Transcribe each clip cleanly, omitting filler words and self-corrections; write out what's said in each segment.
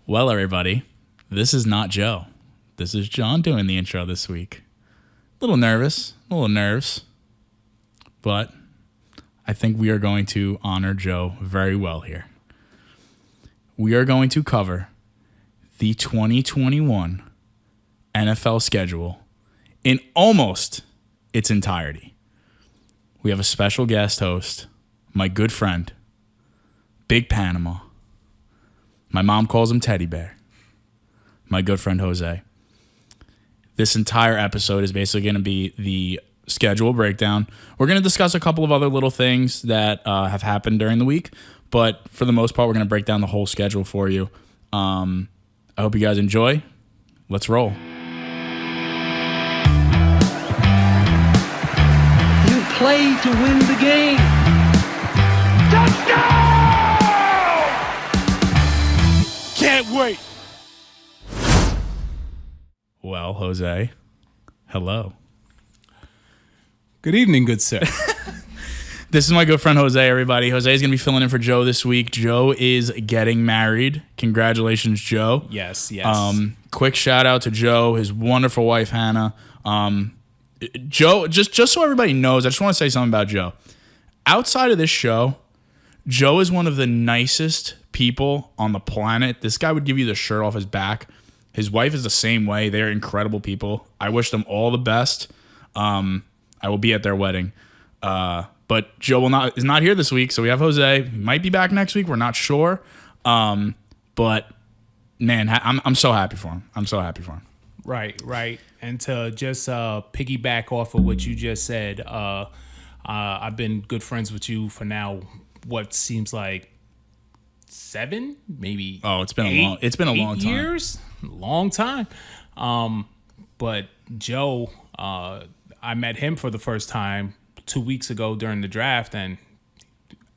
Well, everybody, this is not Joe. This is John doing the intro this week. A little nervous, a little nerves, but I think we are going to honor Joe very well here. We are going to cover the 2021 NFL schedule in almost its entirety. We have a special guest host, my good friend, Big Panama. My mom calls him Teddy Bear. My good friend Jose. This entire episode is basically going to be the schedule breakdown. We're going to discuss a couple of other little things that have happened during the week, but for the most part, we're going to break down the whole schedule for you. I hope you guys enjoy. Let's roll. You play to win the game. Touchdown! Can't wait. Well, Jose, hello. Good evening, good sir. This is my good friend Jose, everybody. Jose is going to be filling in for Joe this week. Joe is getting married. Congratulations, Joe. Yes. Quick shout out to Joe, his wonderful wife, Hannah. Joe, just so everybody knows, I just want to say something about Joe. Outside of this show, Joe is one of the nicest people on the planet. This guy would give you the shirt off his back. His wife is the same way. They're incredible people. I wish them all the best. I will be at their wedding. But Joe is not here this week, so we have Jose. He might be back next week. We're not sure. But man, I'm so happy for him. I'm so happy for him. Right. And to just piggyback off of what you just said, I've been good friends with you for now what seems like 7, maybe. Oh, it's been a long time. Years, long time. But Joe, I met him for the first time 2 weeks ago during the draft, and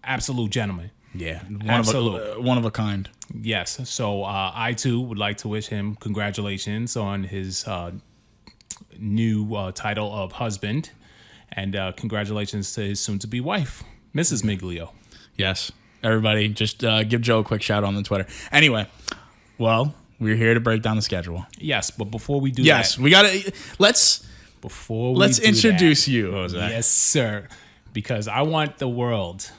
absolute gentleman. Yeah, one of a kind. Yes. So I too would like to wish him congratulations on his new title of husband, and congratulations to his soon-to-be wife, Mrs. Miglio. Yes. Everybody, just give Joe a quick shout out on the Twitter. Anyway, well, we're here to break down the schedule. Yes, but before we do that, we gotta let's introduce you, Jose. Yes, sir. Because I want the world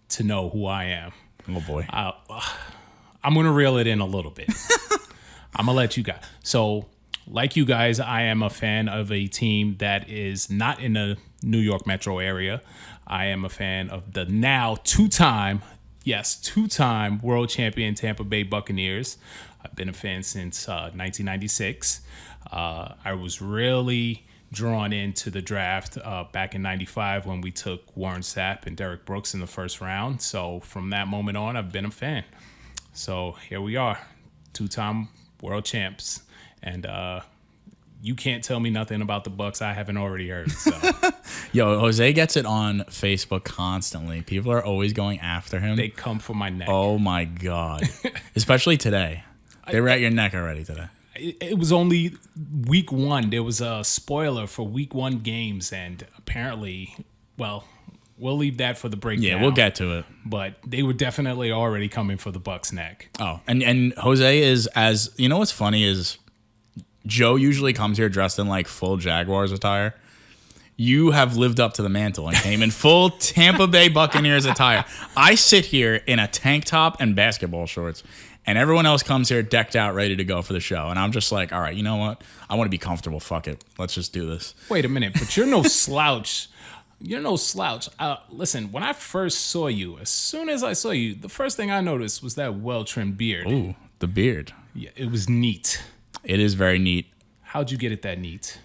to know who I am. Oh boy. I'm gonna reel it in a little bit. I'm gonna let you guys. So, like you guys, I am a fan of a team that is not in the New York metro area. I am a fan of the now two-time world champion Tampa Bay Buccaneers. I've been a fan since 1996. I was really drawn into the draft back in 95 when we took Warren Sapp and Derek Brooks in the first round. So from that moment on, I've been a fan. So here we are, two-time world champs. And you can't tell me nothing about the Bucs I haven't already heard. So. Yo, Jose gets it on Facebook constantly. People are always going after him. They come for my neck. Oh my God. Especially today. They were at your neck already today. It was only week 1. There was a spoiler for week 1 games, and apparently, well, we'll leave that for the breakdown. Yeah, we'll get to it. But they were definitely already coming for the Bucs' neck. Oh, and Jose is, as you know what's funny is Joe usually comes here dressed in like full Jaguars attire. You have lived up to the mantle and came in full Tampa Bay Buccaneers attire. I sit here in a tank top and basketball shorts, and everyone else comes here decked out, ready to go for the show. And I'm just like, all right, you know what? I want to be comfortable. Fuck it. Let's just do this. Wait a minute, but you're no slouch. You're no slouch. Listen, when I first saw you, as soon as I saw you, the first thing I noticed was that well-trimmed beard. Ooh, the beard. Yeah, it was neat. It is very neat. How'd you get it that neat?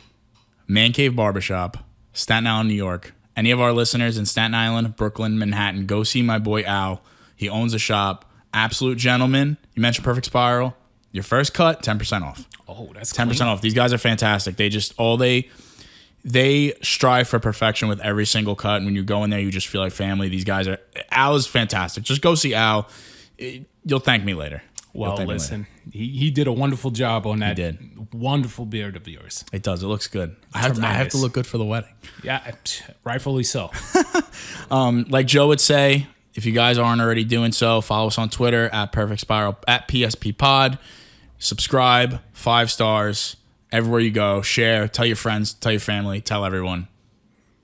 Man Cave Barbershop, Staten Island, New York. Any of our listeners in Staten Island, Brooklyn, Manhattan, go see my boy Al. He owns a shop. Absolute gentleman. You mentioned Perfect Spiral. Your first cut, 10% off. Oh, that's 10% clean. off. These guys are fantastic. They just they strive for perfection with every single cut. And when you go in there, you just feel like family. These guys are. Al is fantastic. Just go see Al. You'll thank me later. Well, listen, he did a wonderful job on that. He did. Wonderful beard of yours. It does. It looks good. I have to look good for the wedding. Yeah, rightfully so. Like Joe would say, If you guys aren't already doing so, follow us on Twitter at Perfect Spiral, at PSP Pod. Subscribe, 5 stars, everywhere you go. Share, tell your friends, tell your family, tell everyone.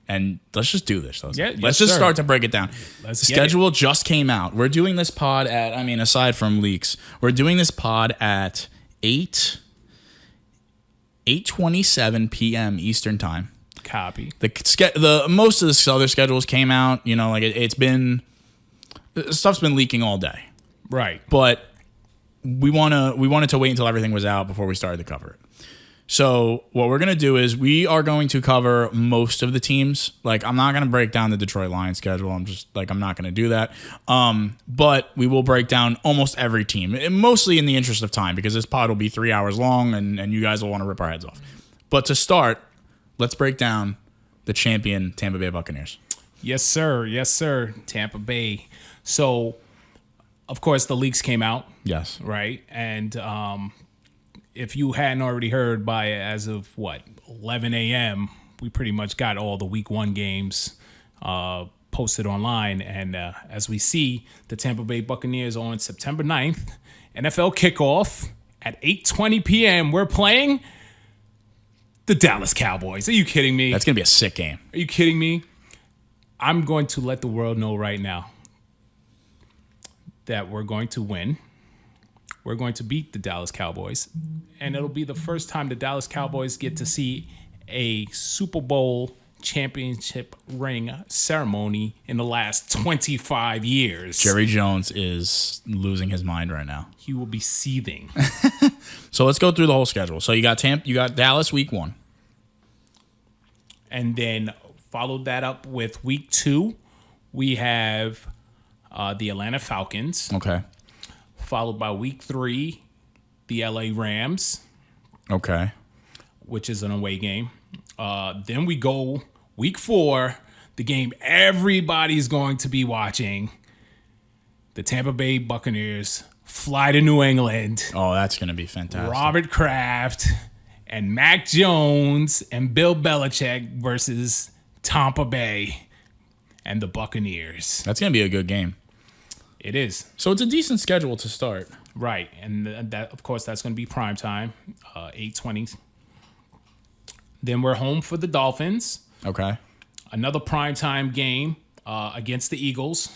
And let's just do this. Let's just start to break it down. The schedule just came out. We're doing this pod at, aside from leaks, we're doing this pod at 8:27 p.m. Eastern time. Copy. The most of the other schedules came out. It's been stuff's been leaking all day. Right. But we wanted to wait until everything was out before we started to cover it. So what we're going to do is we are going to cover most of the teams. I'm not going to break down the Detroit Lions schedule. I'm not going to do that. But we will break down almost every team, mostly in the interest of time, because this pod will be 3 hours long and you guys will want to rip our heads off. But to start, let's break down the champion Tampa Bay Buccaneers. Yes, sir. Yes, sir. Tampa Bay. So, of course, the leaks came out. Yes. Right. And if you hadn't already heard as of 11 a.m., we pretty much got all the week 1 games posted online. And as we see, the Tampa Bay Buccaneers on September 9th, NFL kickoff at 8:20 p.m. We're playing the Dallas Cowboys. Are you kidding me? That's going to be a sick game. Are you kidding me? I'm going to let the world know right now that we're going to win. We're going to beat the Dallas Cowboys. And it'll be the first time the Dallas Cowboys get to see a Super Bowl championship ring ceremony in the last 25 years. Jerry Jones is losing his mind right now. He will be seething. So let's go through the whole schedule. So you got Dallas week 1. And then followed that up with week 2. We have the Atlanta Falcons. Okay. Followed by week 3, the LA Rams. Okay. Which is an away game. Then we go week 4, the game everybody's going to be watching. The Tampa Bay Buccaneers fly to New England. Oh, that's going to be fantastic. Robert Kraft and Mac Jones and Bill Belichick versus Tampa Bay and the Buccaneers. That's going to be a good game. It is. So it's a decent schedule to start. Right. And that, of course, that's going to be prime time, 8:20. Then we're home for the Dolphins. Okay. Another primetime game against the Eagles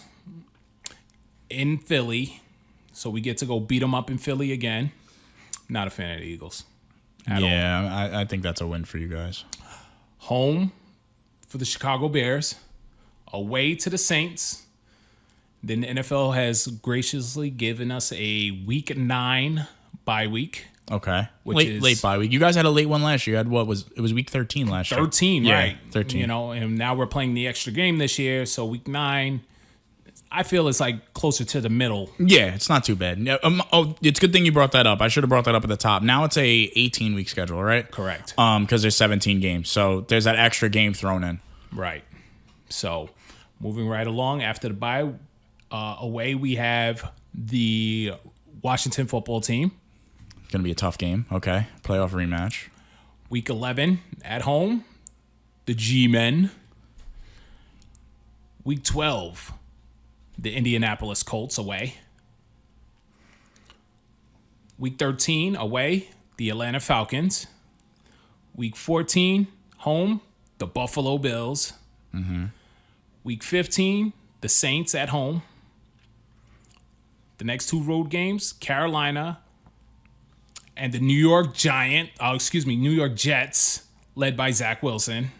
in Philly. So we get to go beat them up in Philly again. Not a fan of the Eagles at all. Yeah, I think that's a win for you guys. Home for the Chicago Bears. Away to the Saints. Then the NFL has graciously given us a week 9 bye week. Okay. Which is late bye week. You guys had a late one last year. You had it was week 13 last year. 13, yeah, right. 13. And now we're playing the extra game this year. So week 9, I feel it's closer to the middle. Yeah, it's not too bad. It's a good thing you brought that up. I should have brought that up at the top. Now it's a 18-week schedule, right? Correct. Because there's 17 games. So there's that extra game thrown in. Right. So moving right along after the bye, away we have the Washington football team. Going to be a tough game. Okay. Playoff rematch. Week 11 at home, the G-Men. Week 12, the Indianapolis Colts away. Week 13 away, the Atlanta Falcons. Week 14, home, the Buffalo Bills. Mm-hmm. Week 15, the Saints at home. The next 2 road games, Carolina and the New York Jets, led by Zach Wilson.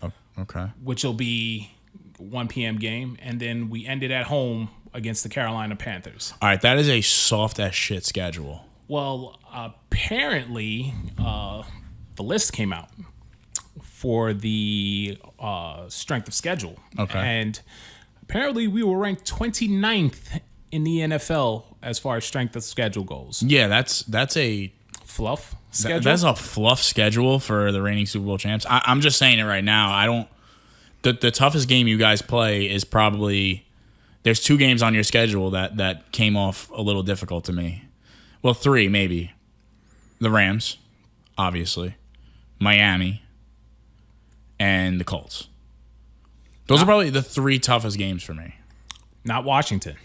Oh, okay. Which will be 1 p.m. game. And then we ended at home against the Carolina Panthers. All right, that is a soft-as shit schedule. Well, apparently, the list came out for the strength of schedule. Okay. And apparently we were ranked 29th in the NFL as far as strength of schedule goes. Yeah, that's a fluff schedule. That's a fluff schedule for the reigning Super Bowl champs. I'm just saying it right now. The toughest game you guys play is probably, there's 2 games on your schedule that came off a little difficult to me. Well, 3 maybe. The Rams, obviously, Miami, and the Colts. Those are probably the 3 toughest games for me. Not Washington.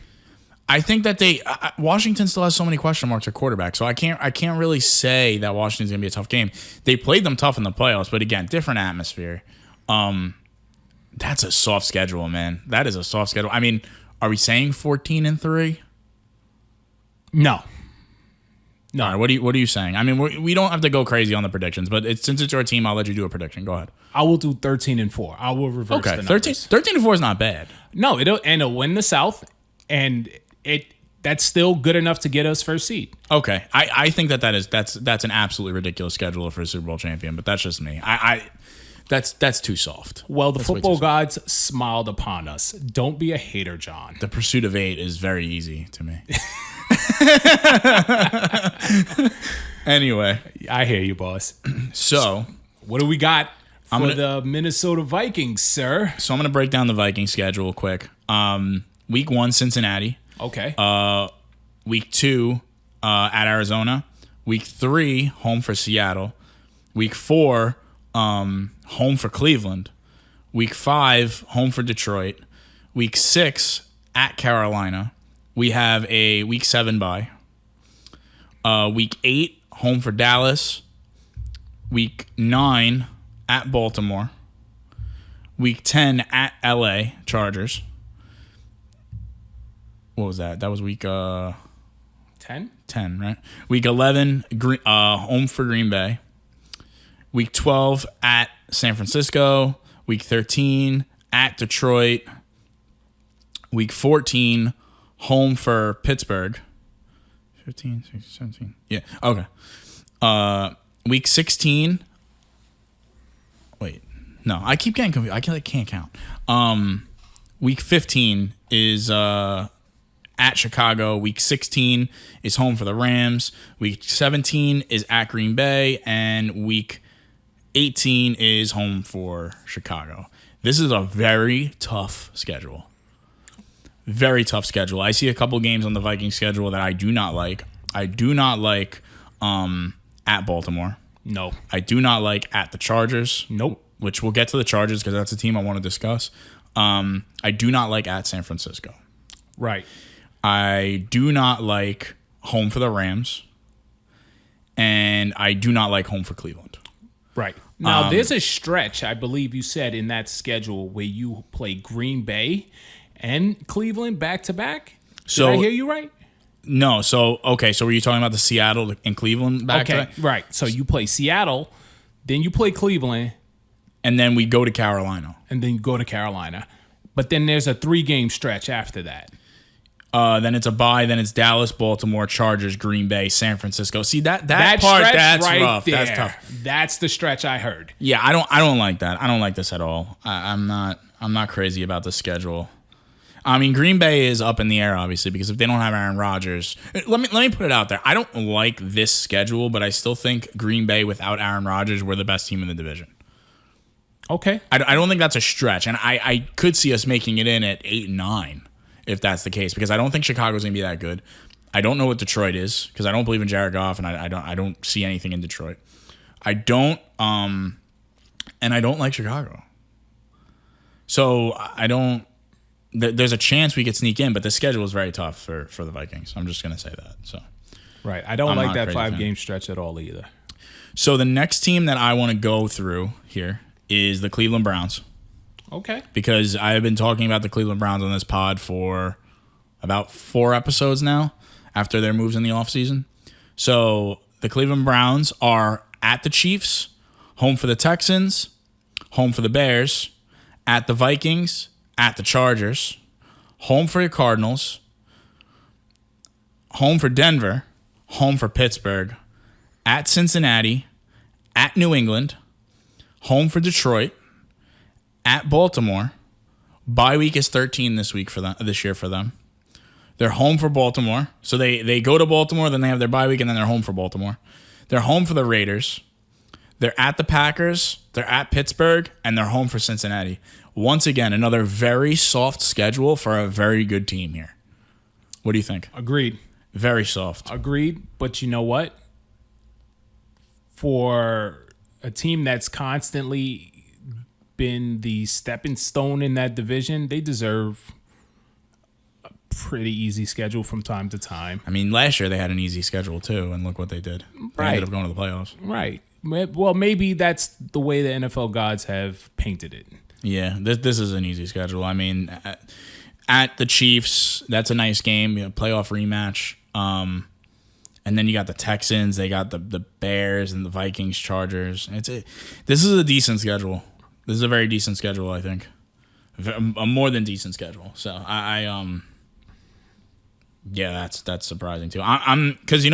I think that Washington still has so many question marks at quarterback, so I can't really say that Washington's gonna be a tough game. They played them tough in the playoffs, but again, different atmosphere. That's a soft schedule, man. That is a soft schedule. I mean, are we saying 14-3? No. All right, what are you saying? I mean, we don't have to go crazy on the predictions, but since it's your team, I'll let you do a prediction. Go ahead. I will do 13-4. I will reverse the numbers. 13-4 is not bad. No, it'll win the South, and that's still good enough to get us first seed. Okay, I think that's an absolutely ridiculous schedule for a Super Bowl champion, but that's just me. That's too soft. Well, the football gods smiled upon us. Don't be a hater, John. The pursuit of 8 is very easy to me. Anyway, I hear you, boss. So, what do we got for the Minnesota Vikings, sir? So I'm going to break down the Vikings schedule quick. Week 1, Cincinnati. Okay. Week 2, at Arizona. Week 3, home for Seattle. Week 4, home for Cleveland. Week 5, home for Detroit. Week 6, at Carolina. We have a Week 7 bye. Week 8, home for Dallas. Week 9, at Baltimore. Week 10, at LA Chargers. What was that? That was week 10? 10, right? Week 11, home for Green Bay. Week 12, at San Francisco. Week 13, at Detroit. Week 14, home for Pittsburgh. 15, 16, 17. Yeah, okay. Week 16. Wait, no, I keep getting confused. I can't count. Week 15 is at Chicago. Week 16 is home for the Rams. Week 17 is at Green Bay. And week 18 is home for Chicago. This is a very tough schedule. Very tough schedule. I see a couple games on the Vikings schedule that I do not like. I do not like at Baltimore. No. I do not like at the Chargers. Nope. Which we'll get to the Chargers because that's a team I want to discuss. I do not like at San Francisco. Right. I do not like home for the Rams. And I do not like home for Cleveland. Right. Now, there's a stretch, I believe you said, in that schedule where you play Green Bay and Cleveland back-to-back. Did I hear you right? No. So, okay. So were you talking about the Seattle and Cleveland back-to-back? Okay, right. So you play Seattle, then you play Cleveland. And then we go to Carolina. And then you go to Carolina. But then there's a 3-game stretch after that. Then it's a bye. Then it's Dallas, Baltimore, Chargers, Green Bay, San Francisco. See that part stretch that's right rough. There, that's tough. That's the stretch I heard. Yeah, I don't like that. I don't like this at all. I'm not crazy about the schedule. I mean, Green Bay is up in the air, obviously, because if they don't have Aaron Rodgers, let me put it out there. I don't like this schedule, but I still think Green Bay without Aaron Rodgers, we're the best team in the division. Okay. I don't think that's a stretch, and I could see us making it in at 8 and 9 if that's the case, because I don't think Chicago's gonna be that good. I don't know what Detroit is because I don't believe in Jared Goff, and I don't see anything in Detroit. I don't like Chicago. So I don't. There's a chance we could sneak in, but the schedule is very tough for the Vikings. I'm just gonna say that. So right, I don't like that 5-game fan. stretch at all either. So the next team that I want to go through here is the Cleveland Browns. Okay. Because I have been talking about the Cleveland Browns on this pod for about 4 episodes now after their moves in the offseason. So the Cleveland Browns are at the Chiefs, home for the Texans, home for the Bears, at the Vikings, at the Chargers, home for the Cardinals, home for Denver, home for Pittsburgh, at Cincinnati, at New England, home for Detroit, at Baltimore. Bye week is 13 this year for them. They're home for Baltimore. So they go to Baltimore, then they have their bye week, and then they're home for Baltimore. They're home for the Raiders. They're at the Packers. They're at Pittsburgh, and they're home for Cincinnati. Once again, another very soft schedule for a very good team here. What do you think? Agreed. Very soft. Agreed. But you know what? For a team that's constantly been the stepping stone in that division, they deserve pretty easy schedule from time to time. I mean, last year they had an easy schedule too, and look what they did. They ended up going to the playoffs. Right. Well, maybe that's the way the NFL gods have painted it. Yeah, this is an easy schedule. I mean, at the Chiefs, that's a nice game, playoff rematch. And then you got the Texans, they got the Bears and the Vikings, Chargers. This is a decent schedule. This is a very decent schedule, I think. A more than decent schedule. So yeah, that's surprising too. Because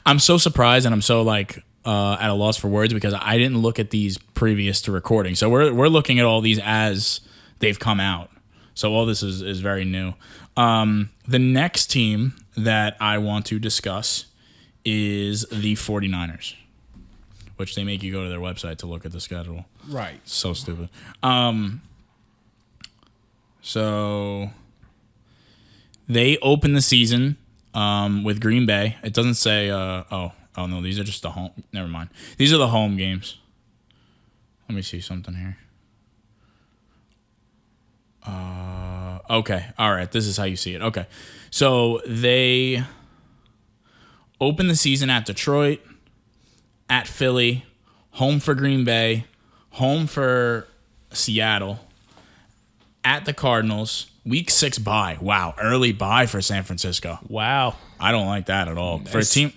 I'm so surprised and I'm so like at a loss for words because I didn't look at these previous to recording. So we're looking at all these as they've come out. So all this is very new. The next team that I want to discuss is the 49ers, which they make you go to their website to look at the schedule. Right. So stupid. So they open the season with Green Bay. It doesn't say oh no, these are just the home. Never mind. These are the home games. Let me see something here. Okay. All right. This is how you see it. Okay. So they open the season at Detroit, at Philly, home for Green Bay, home for Seattle, at the Cardinals, week 6 bye. Wow. Early bye for San Francisco. Wow. I don't like that at all. For a team.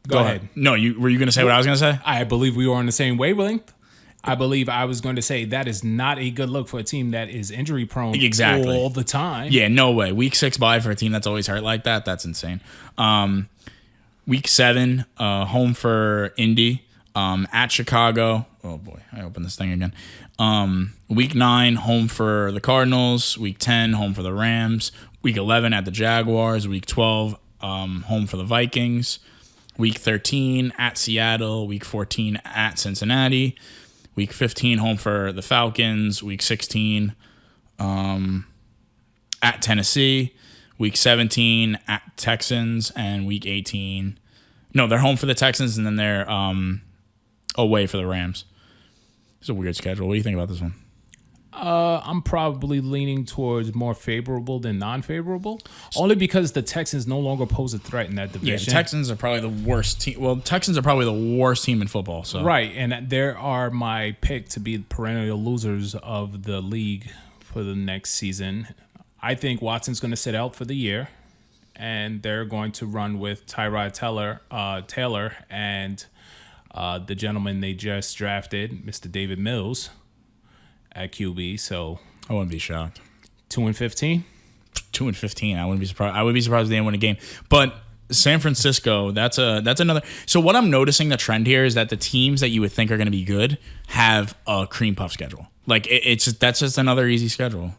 Go ahead. No, were you going to say what I was going to say? I believe we were on the same wavelength. I believe I was going to say that is not a good look for a team that is injury prone all the time. Yeah, no way. Week 6 bye for a team that's always hurt like that. That's insane. Week 7, home for Indy, at Chicago. Oh boy, I opened this thing again. Week 9, home for the Cardinals. Week 10, home for the Rams. Week 11 at the Jaguars. Week 12, home for the Vikings. Week 13 at Seattle. Week 14 at Cincinnati. Week 15, home for the Falcons. Week 16, at Tennessee. Week 17, at Texans. And Week 18... No, they're home for the Texans, and then they're away for the Rams. It's a weird schedule. What do you think about this one? I'm probably leaning towards more favorable than non-favorable, only because the Texans no longer pose a threat in that division. Yeah, the Texans are probably the worst team. Well, Texans are probably the worst team in football. So right, and there are my pick to be perennial losers of the league for the next season. I think Watson's going to sit out for the year, and they're going to run with Tyrod Taylor and the gentleman they just drafted, Mr. David Mills, at QB. So I wouldn't be shocked. 2-15. 2-15. I wouldn't be surprised. I would be surprised if they didn't win a game. But San Francisco, that's another. So what I'm noticing the trend here is that the teams that you would think are going to be good have a cream puff schedule. Like that's just another easy schedule.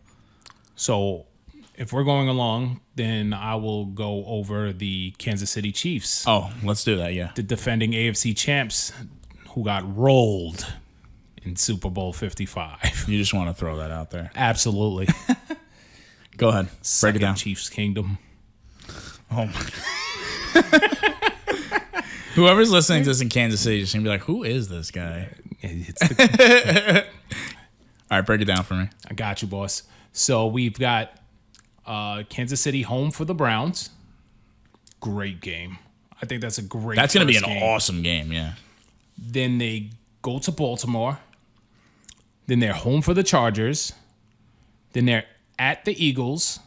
So if we're going along, then I will go over the Kansas City Chiefs. Oh, let's do that. Yeah, the defending AFC champs who got rolled in Super Bowl 55. You just want to throw that out there. Absolutely. Go ahead. Break it down. Chiefs Kingdom. Oh my. Whoever's listening to this in Kansas City is going to be like, who is this guy? All right, break it down for me. I got you, boss. So we've got Kansas City home for the Browns. Great game. I think that's a great That's going to be an game. awesome game, yeah. Then they go to Baltimore. Then they're home for the Chargers. Then they're at the Eagles.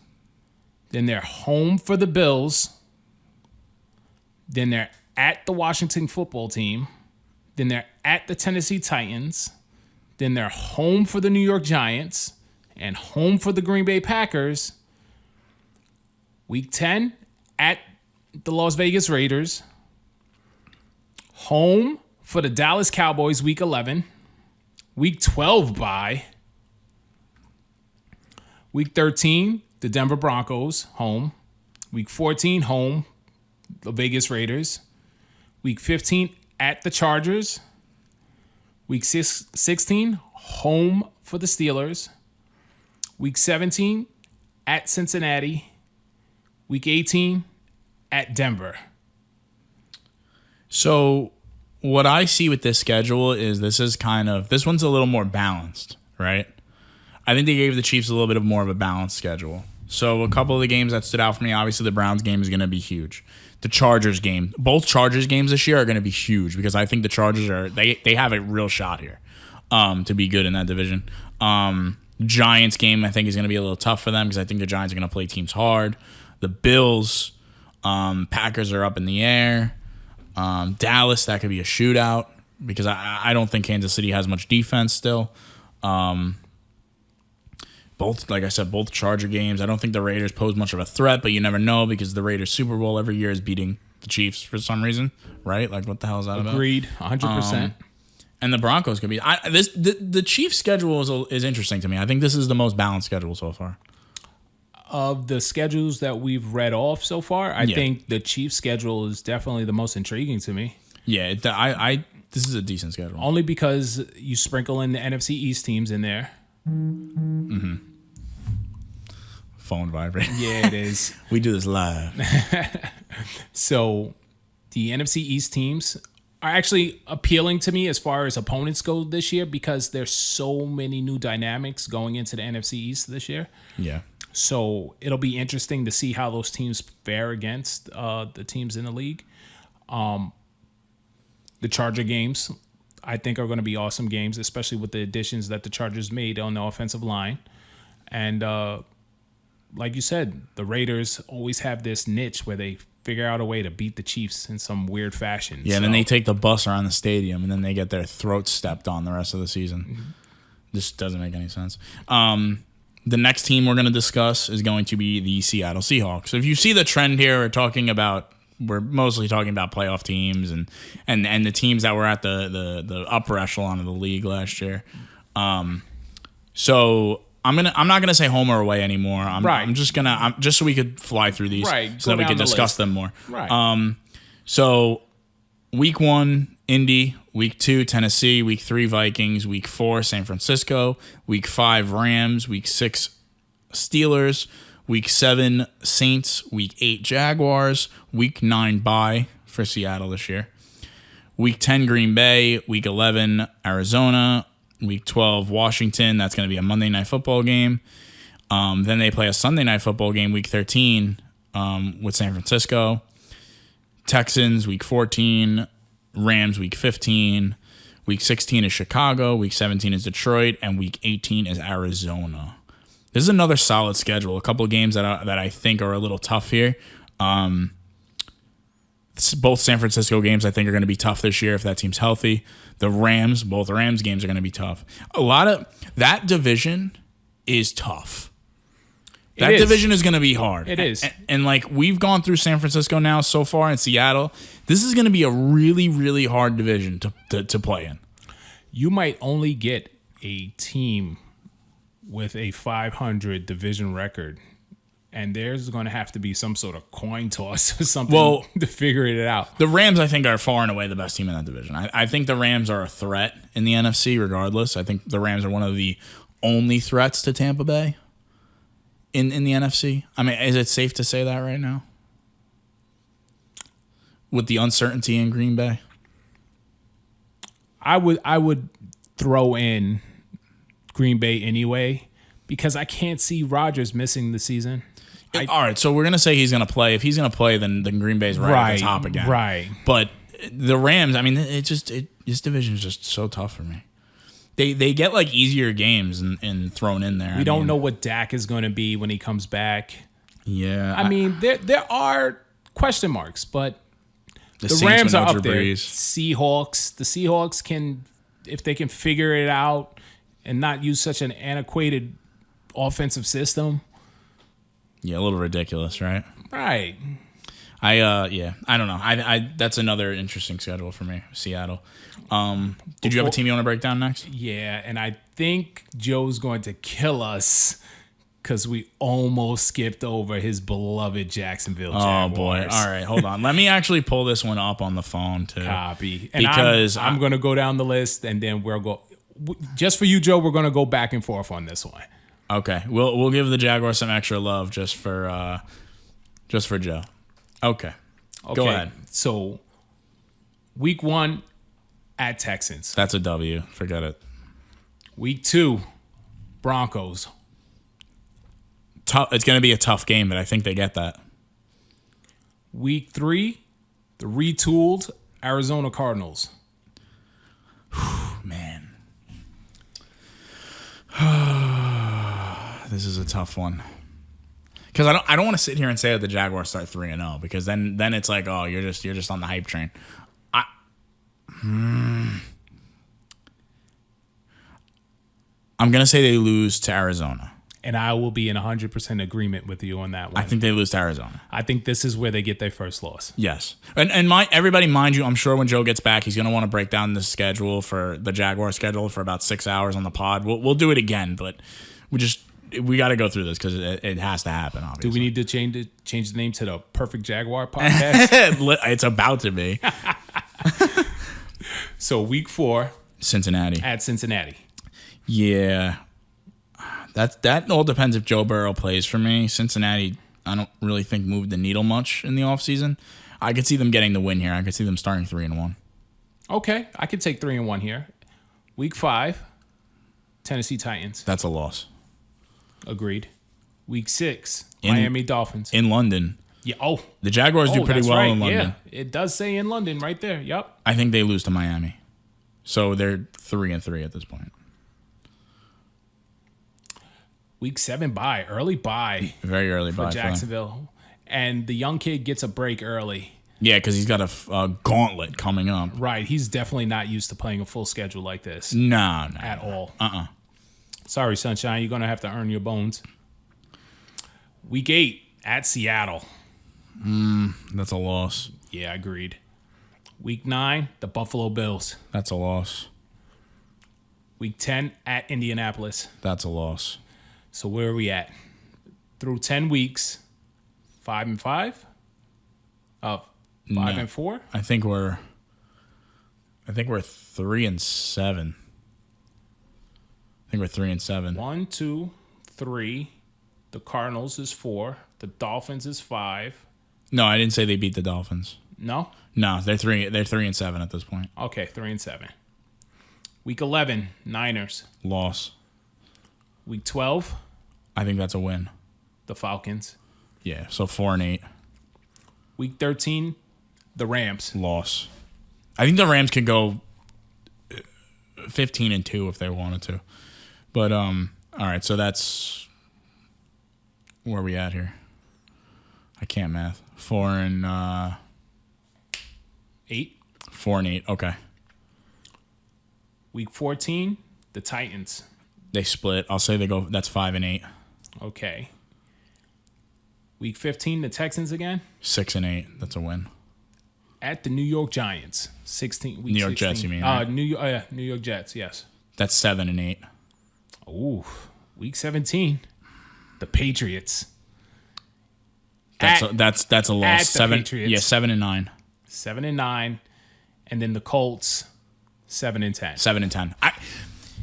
Then they're home for the Bills. Then they're at the Washington football team. Then they're at the Tennessee Titans. Then they're home for the New York Giants and home for the Green Bay Packers. Week 10 at the Las Vegas Raiders. Home for the Dallas Cowboys week 11. Week 12 bye. Week 13, the Denver Broncos, home. Week 14, home, the Vegas Raiders. Week 15, at the Chargers. Week 16, home for the Steelers. Week 17, at Cincinnati. Week 18, at Denver. So what I see with this schedule is this one's a little more balanced, right? I think they gave the Chiefs a little bit of more of a balanced schedule. So a couple of the games that stood out for me, obviously the Browns game is going to be huge. The Chargers game, both Chargers games this year are going to be huge because I think the Chargers they have a real shot here to be good in that division. Giants game I think is going to be a little tough for them because I think the Giants are going to play teams hard. The Bills, Packers are up in the air. Dallas, that could be a shootout because I don't think Kansas City has much defense still. Both, like I said, both Charger games. I don't think the Raiders pose much of a threat, but you never know because the Raiders Super Bowl every year is beating the Chiefs for some reason, right? Like, what the hell is that about? Agreed, 100%. And the Broncos could be. The Chiefs' schedule is interesting to me. I think this is the most balanced schedule so far. Of the schedules that we've read off so far, I think the Chiefs' schedule is definitely the most intriguing to me. Yeah, this is a decent schedule. Only because you sprinkle in the NFC East teams in there. Mm-hmm. Phone vibrating. Yeah, it is. We do this live. So the NFC East teams are actually appealing to me as far as opponents go this year because there's so many new dynamics going into the NFC East this year. Yeah. So it'll be interesting to see how those teams fare against the teams in the league. The Charger games, I think, are going to be awesome games, especially with the additions that the Chargers made on the offensive line. And like you said, the Raiders always have this niche where they figure out a way to beat the Chiefs in some weird fashion. Yeah, and then they take the bus around the stadium, and then they get their throats stepped on the rest of the season. Mm-hmm. This doesn't make any sense. The next team we're going to discuss is going to be the Seattle Seahawks. So if you see the trend here, we're mostly talking about playoff teams and the teams that were at the upper echelon of the league last year. So I'm not gonna say home or away anymore. I'm just so we could fly through these, so that we could discuss them more. Right. So week 1, Indy. Week 2, Tennessee. Week 3, Vikings. Week 4, San Francisco. Week 5, Rams. Week 6, Steelers. Week 7, Saints. Week 8, Jaguars. Week 9, bye for Seattle this year. Week 10, Green Bay. Week 11, Arizona. Week 12, Washington. That's going to be a Monday Night Football game. Then they play a Sunday Night Football game, Week 13, with San Francisco. Texans, Week 14. Rams, Week 15. Week 16 is Chicago. Week 17 is Detroit. And Week 18 is Arizona. This is another solid schedule. A couple of games that I think are a little tough here. Both San Francisco games I think are going to be tough this year if that team's healthy. Both Rams games are going to be tough. A lot of that division is tough. That division is going to be hard. It is. And like we've gone through San Francisco now so far in Seattle. This is going to be a really, really hard division to play in. You might only get a team with a 500 division record, and there's going to have to be some sort of coin toss or something to figure it out. The Rams, I think, are far and away the best team in that division. I think the Rams are a threat in the NFC regardless. I think the Rams are one of the only threats to Tampa Bay in the NFC. I mean, is it safe to say that right now? With the uncertainty in Green Bay? I would throw in Green Bay anyway because I can't see Rodgers missing the season. All right, so we're going to say he's going to play. If he's going to play, then Green Bay's right at the top again. Right. But the Rams, I mean, this division is just so tough for me. They get like easier games and thrown in there. We don't know what Dak is going to be when he comes back. Yeah. I mean, there are question marks, but the Rams are up there. The Seahawks can, if they can figure it out and not use such an antiquated offensive system. Yeah, a little ridiculous, right? Right. I don't know. That's another interesting schedule for me, Seattle. Did you have a team you want to break down next? Yeah, and I think Joe's going to kill us because we almost skipped over his beloved Jacksonville Jaguars. Oh, boy. All right, hold on. Let me actually pull this one up on the phone, too. Copy. And because I'm going to go down the list, and then we'll go. Just for you, Joe, we're going to go back and forth on this one. Okay. We'll give the Jaguars some extra love just for Joe. Okay. Go ahead. So, week 1 at Texans. That's a W. Forget it. Week 2, Broncos. tough. It's going to be a tough game, but I think they get that. Week 3, the retooled Arizona Cardinals. Man. This is a tough one. Because I don't want to sit here and say that the Jaguars start 3-0 because then it's like, oh, you're just on the hype train. I'm gonna say they lose to Arizona. And I will be in 100% agreement with you on that one. I think they lose to Arizona. I think this is where they get their first loss. Yes. And everybody, mind you, I'm sure when Joe gets back, he's going to want to break down the schedule for the Jaguar schedule for about 6 hours on the pod. We'll do it again, but we got to go through this because it has to happen, obviously. Do we need to change the name to the Perfect Jaguar podcast? It's about to be. So week 4. Cincinnati. At Cincinnati. Yeah. That all depends if Joe Burrow plays for me. Cincinnati, I don't really think moved the needle much in the offseason. I could see them getting the win here. I could see them starting 3-1. Okay, I could take 3-1 here. Week 5, Tennessee Titans. That's a loss. Agreed. Week 6, Miami Dolphins. In London. Yeah. Oh, the Jaguars do pretty well right. in London. Yeah, it does say in London right there. Yep. I think they lose to Miami. So they're 3-3 at this point. Week 7 bye, early bye. Very early for bye Jacksonville. And the young kid gets a break early. Yeah, because he's got a gauntlet coming up. Right. He's definitely not used to playing a full schedule like this. No. At all. Uh-uh. Sorry, Sunshine. You're going to have to earn your bones. Week 8 at Seattle. That's a loss. Yeah, agreed. Week 9, the Buffalo Bills. That's a loss. Week 10 at Indianapolis. That's a loss. So where are we at? Through 10 weeks, 5-5? 5-4? I think we're 3-7. I think we're 3-7. 1, 2, 3. The Cardinals is 4. The Dolphins is 5. No, I didn't say they beat the Dolphins. No? No, they're 3-7 at this point. Okay, 3-7. Week 11, Niners. Loss. Week 12, I think that's a win. the Falcons. Yeah, so 4-8. Week 13, the Rams. Loss. I think the Rams could go 15-2 if they wanted to. But all right, so that's where are we at here? I can't math. 4-8. 4-8. Okay. Week 14, the Titans. They split. I'll say they go. That's 5-8. Okay. Week 15, the Texans again. 6-8. That's a win. At the New York Giants. 16. Week New York 16. Jets, you mean? Right? New York Jets. Yes. That's 7-8. Ooh. Week 17, the Patriots. That's a loss. At the 7. Patriots. Yeah, 7-9. 7-9, and then the Colts 7-10. 7-10.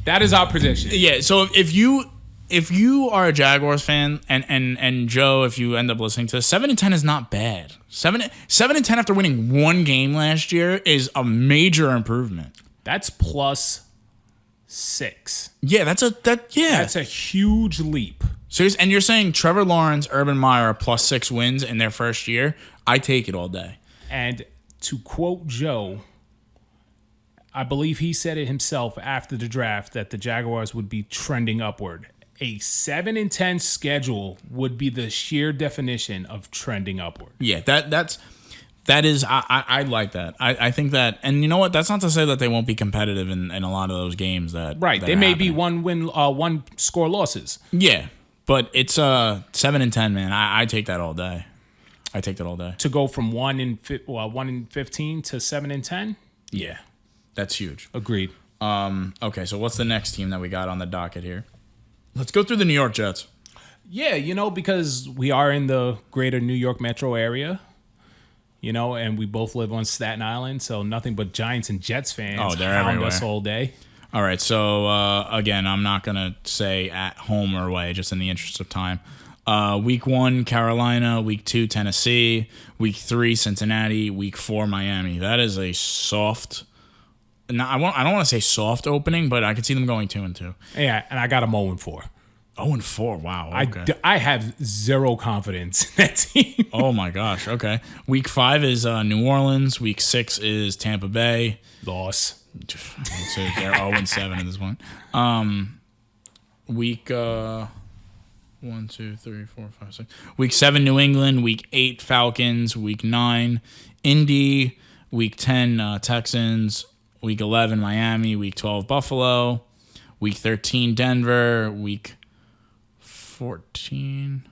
That is our prediction. Yeah. So if you are a Jaguars fan and Joe, if you end up listening to this, 7-10 is not bad. 7-10 after winning one game last year is a major improvement. That's plus 6. Yeah, that's a huge leap. Serious, and you're saying Trevor Lawrence, Urban Meyer are plus 6 wins in their first year? I take it all day. And to quote Joe, I believe he said it himself after the draft that the Jaguars would be trending upward. A 7-10 schedule would be the sheer definition of trending upward. Yeah, that is I like that. I think that, and you know what? That's not to say that they won't be competitive in a lot of those games that right. That they are may happening. be one score losses. Yeah, but it's 7-10, man. I take that all day. I take that all day. To go from 1-15 to 7-10. Yeah, that's huge. Agreed. Okay, so what's the next team that we got on the docket here? Let's go through the New York Jets. Yeah, because we are in the greater New York metro area, and we both live on Staten Island, so nothing but Giants and Jets fans they're hound everywhere. us all day. All right, so again, I'm not going to say at home or away, just in the interest of time. Week 1, Carolina. Week 2, Tennessee. Week 3, Cincinnati. Week 4, Miami. That is a soft... I don't want to say soft opening, but I could see them going 2-2. Yeah, and I got them 0-4. 0-4. Wow. Okay. I have zero confidence in that team. Oh my gosh. Okay. Week 5 is New Orleans. Week 6 is Tampa Bay. Loss. So they're 0-7 at this point. Week 1, 2, 3, 4, 5, 6. Week 7 New England. Week 8 Falcons. Week 9 Indy. Week 10 Texans. Week 11 Miami. Week 12 Buffalo. Week 13 Denver. Week 14,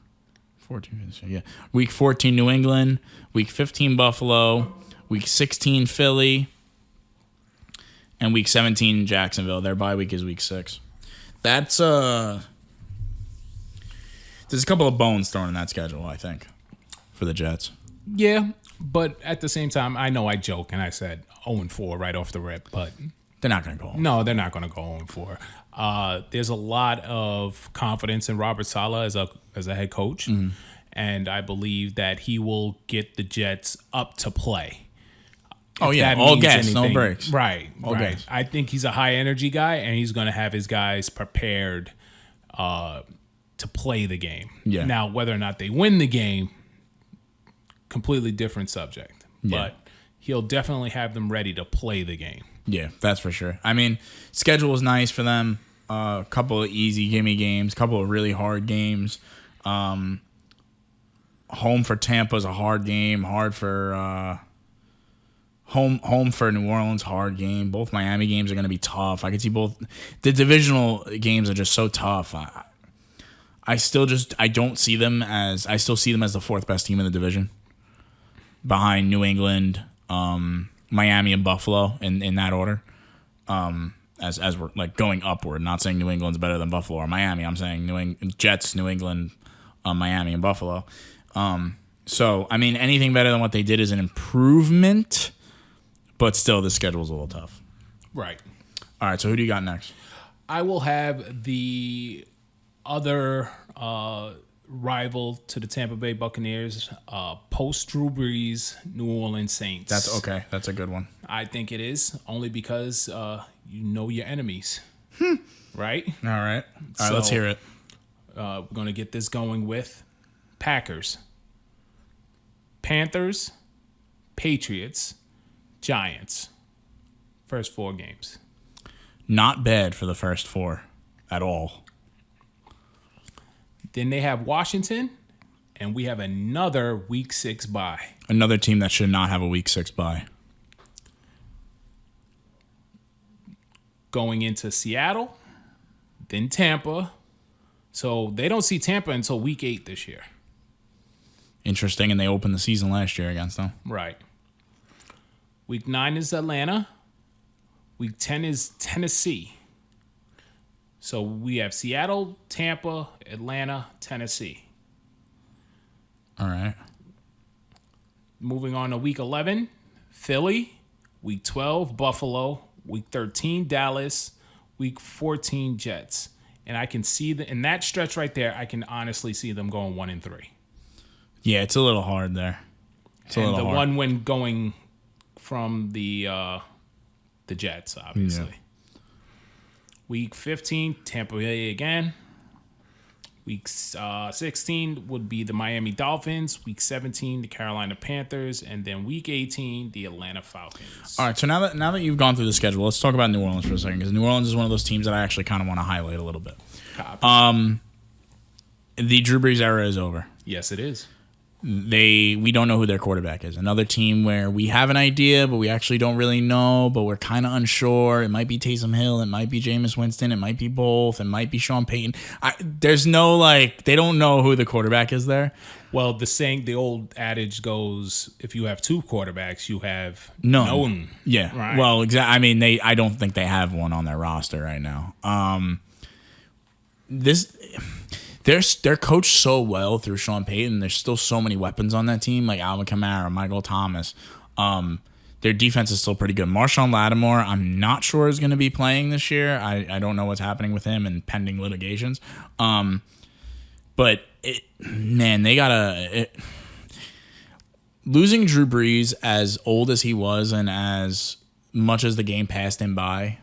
yeah. Week 14, New England. Week 15, Buffalo. Week 16, Philly. And week 17, Jacksonville. Their bye week is week 6. That's there's a couple of bones thrown in that schedule, I think, for the Jets. Yeah, but at the same time, I know I joke and I said 0-4 right off the rip, but They're not going to go. No, they're not going to go 0-4. There's a lot of confidence in Robert Saleh as a head coach, and I believe that he will get the Jets up to play. Oh, yeah, all gas, no brakes. Right, all right. gas. I think he's a high-energy guy, and he's going to have his guys prepared to play the game. Yeah. Now, whether or not they win the game, completely different subject. Yeah. But he'll definitely have them ready to play the game. Yeah, that's for sure. I mean, schedule is nice for them. A couple of easy gimme games, a couple of really hard games. Home for Tampa is a hard game. Hard for home for New Orleans, hard game. Both Miami games are going to be tough. I can see both. The divisional games are just so tough. I still don't see them as. I still see them as the 4th best team in the division, behind New England, Miami, and Buffalo in that order. As we're like going upward, not saying New England's better than Buffalo or Miami. I'm saying Jets, New England, Miami, and Buffalo. So I mean, anything better than what they did is an improvement, but still, the schedule's a little tough. Right. All right. So who do you got next? I will have the other rival to the Tampa Bay Buccaneers, post Drew Brees, New Orleans Saints. That's okay. That's a good one. I think it is, only because you know your enemies, right? All right. All right. So, Let's hear it. We're going to get this going with Packers, Panthers, Patriots, Giants. First 4 games. Not bad for the first 4 at all. Then they have Washington, and we have another Week 6 bye. Another team that should not have a Week 6 bye. Going into Seattle, then Tampa. So they don't see Tampa until Week 8 this year. Interesting, and they opened the season last year against them. Right. Week 9 is Atlanta. Week 10 is Tennessee. So we have Seattle, Tampa, Atlanta, Tennessee. All right. Moving on to Week 11, Philly. Week 12, Buffalo. Week 13, Dallas. Week 14, Jets. And I can see in that stretch right there, I can honestly see them going 1-3. Yeah, it's a little hard there. It's a little hard. One win going from the Jets, obviously. Yeah. Week 15, Tampa Bay again. Week 16 would be the Miami Dolphins. Week 17, the Carolina Panthers. And then Week 18, the Atlanta Falcons. All right, so now that you've gone through the schedule, let's talk about New Orleans for a second, because New Orleans is one of those teams that I actually kind of want to highlight a little bit. The Drew Brees era is over. Yes, it is. We don't know who their quarterback is. Another team where we have an idea, but we actually don't really know, but we're kind of unsure. It might be Taysom Hill. It might be Jameis Winston. It might be both. It might be Sean Payton. There's no, they don't know who the quarterback is there. Well, the old adage goes, if you have 2 quarterbacks, you have None. none. Yeah. Right. Well, exactly. I mean, I don't think they have one on their roster right now. They're coached so well through Sean Payton. There's still so many weapons on that team, like Alvin Kamara, Michael Thomas. Their defense is still pretty good. Marshawn Lattimore, I'm not sure is going to be playing this year. I don't know what's happening with him and pending litigations. But they gotta losing Drew Brees, as old as he was and as much as the game passed him by.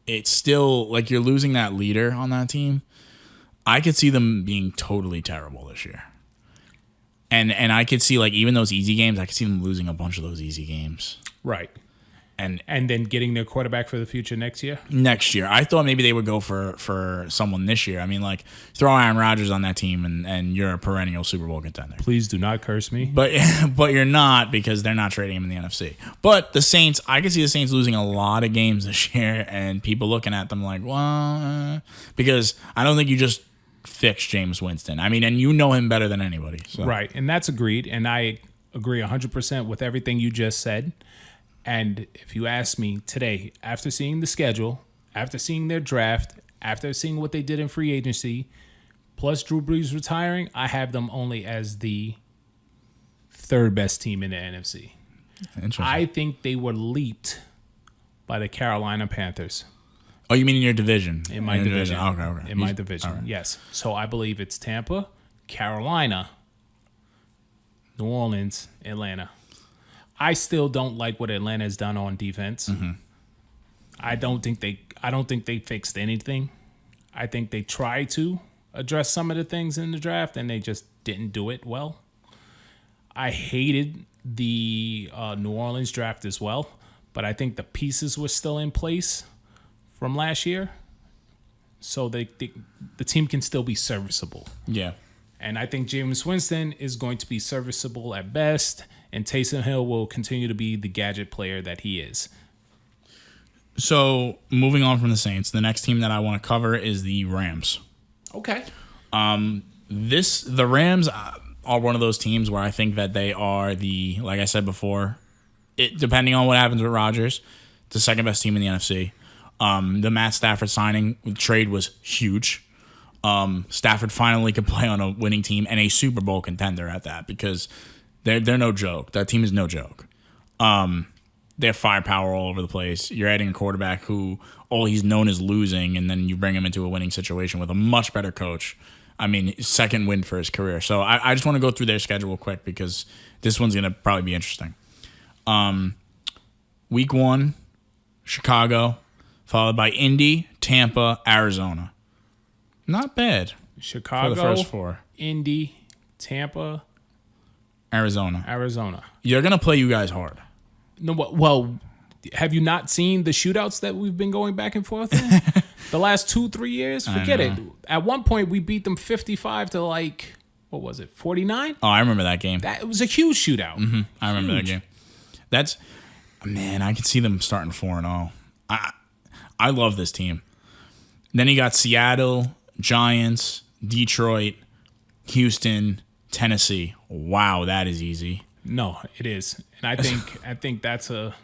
It's still like you're losing that leader on that team. I could see them being totally terrible this year. And I could see, like, even those easy games, I could see them losing a bunch of those easy games. Right. And then getting their quarterback for the future next year? Next year. I thought maybe they would go for someone this year. I mean, like, throw Aaron Rodgers on that team and you're a perennial Super Bowl contender. Please do not curse me. But you're not, because they're not trading him in the NFC. But the Saints, I could see the Saints losing a lot of games this year and people looking at them like, well, because I don't think you just fix Jameis Winston. I mean, and you know him better than anybody. So. Right, and that's agreed, and I agree 100% with everything you just said. And if you ask me today, after seeing the schedule, after seeing their draft, after seeing what they did in free agency, plus Drew Brees retiring, I have them only as the third best team in the NFC. Interesting. I think they were leaped by the Carolina Panthers. Oh, you mean in your division? In my division. Okay. In my division, yes. So I believe it's Tampa, Carolina, New Orleans, Atlanta. I still don't like what Atlanta has done on defense. Mm-hmm. I don't think they fixed anything. I think they tried to address some of the things in the draft, and they just didn't do it well. I hated the New Orleans draft as well, but I think the pieces were still in place from last year, so the team can still be serviceable. Yeah. And I think Jameis Winston is going to be serviceable at best, and Taysom Hill will continue to be the gadget player that he is. So, moving on from the Saints, the next team that I want to cover is the Rams. Okay. The Rams are one of those teams where I think that they are like I said before, depending on what happens with Rodgers, the second best team in the NFC. The Matt Stafford signing trade was huge. Stafford finally could play on a winning team and a Super Bowl contender at that, because they're no joke. That team is no joke. They have firepower all over the place. You're adding a quarterback who all he's known is losing, and then you bring him into a winning situation with a much better coach. I mean, second win for his career. So I just want to go through their schedule quick, because this one's going to probably be interesting. Week 1, Chicago, followed by Indy, Tampa, Arizona. Not bad. Chicago, for the first 4. Indy, Tampa, Arizona. You're going to play you guys hard. No, well, have you not seen the shootouts that we've been going back and forth in? The last 2-3 years? Forget it. At one point, we beat them 55 to, like, what was it, 49? Oh, I remember that game. That was a huge shootout. Mm-hmm. I remember that game. I can see them starting 4-0. I love this team. Then you got Seattle, Giants, Detroit, Houston, Tennessee. Wow, that is easy. No, it is. And I think that's a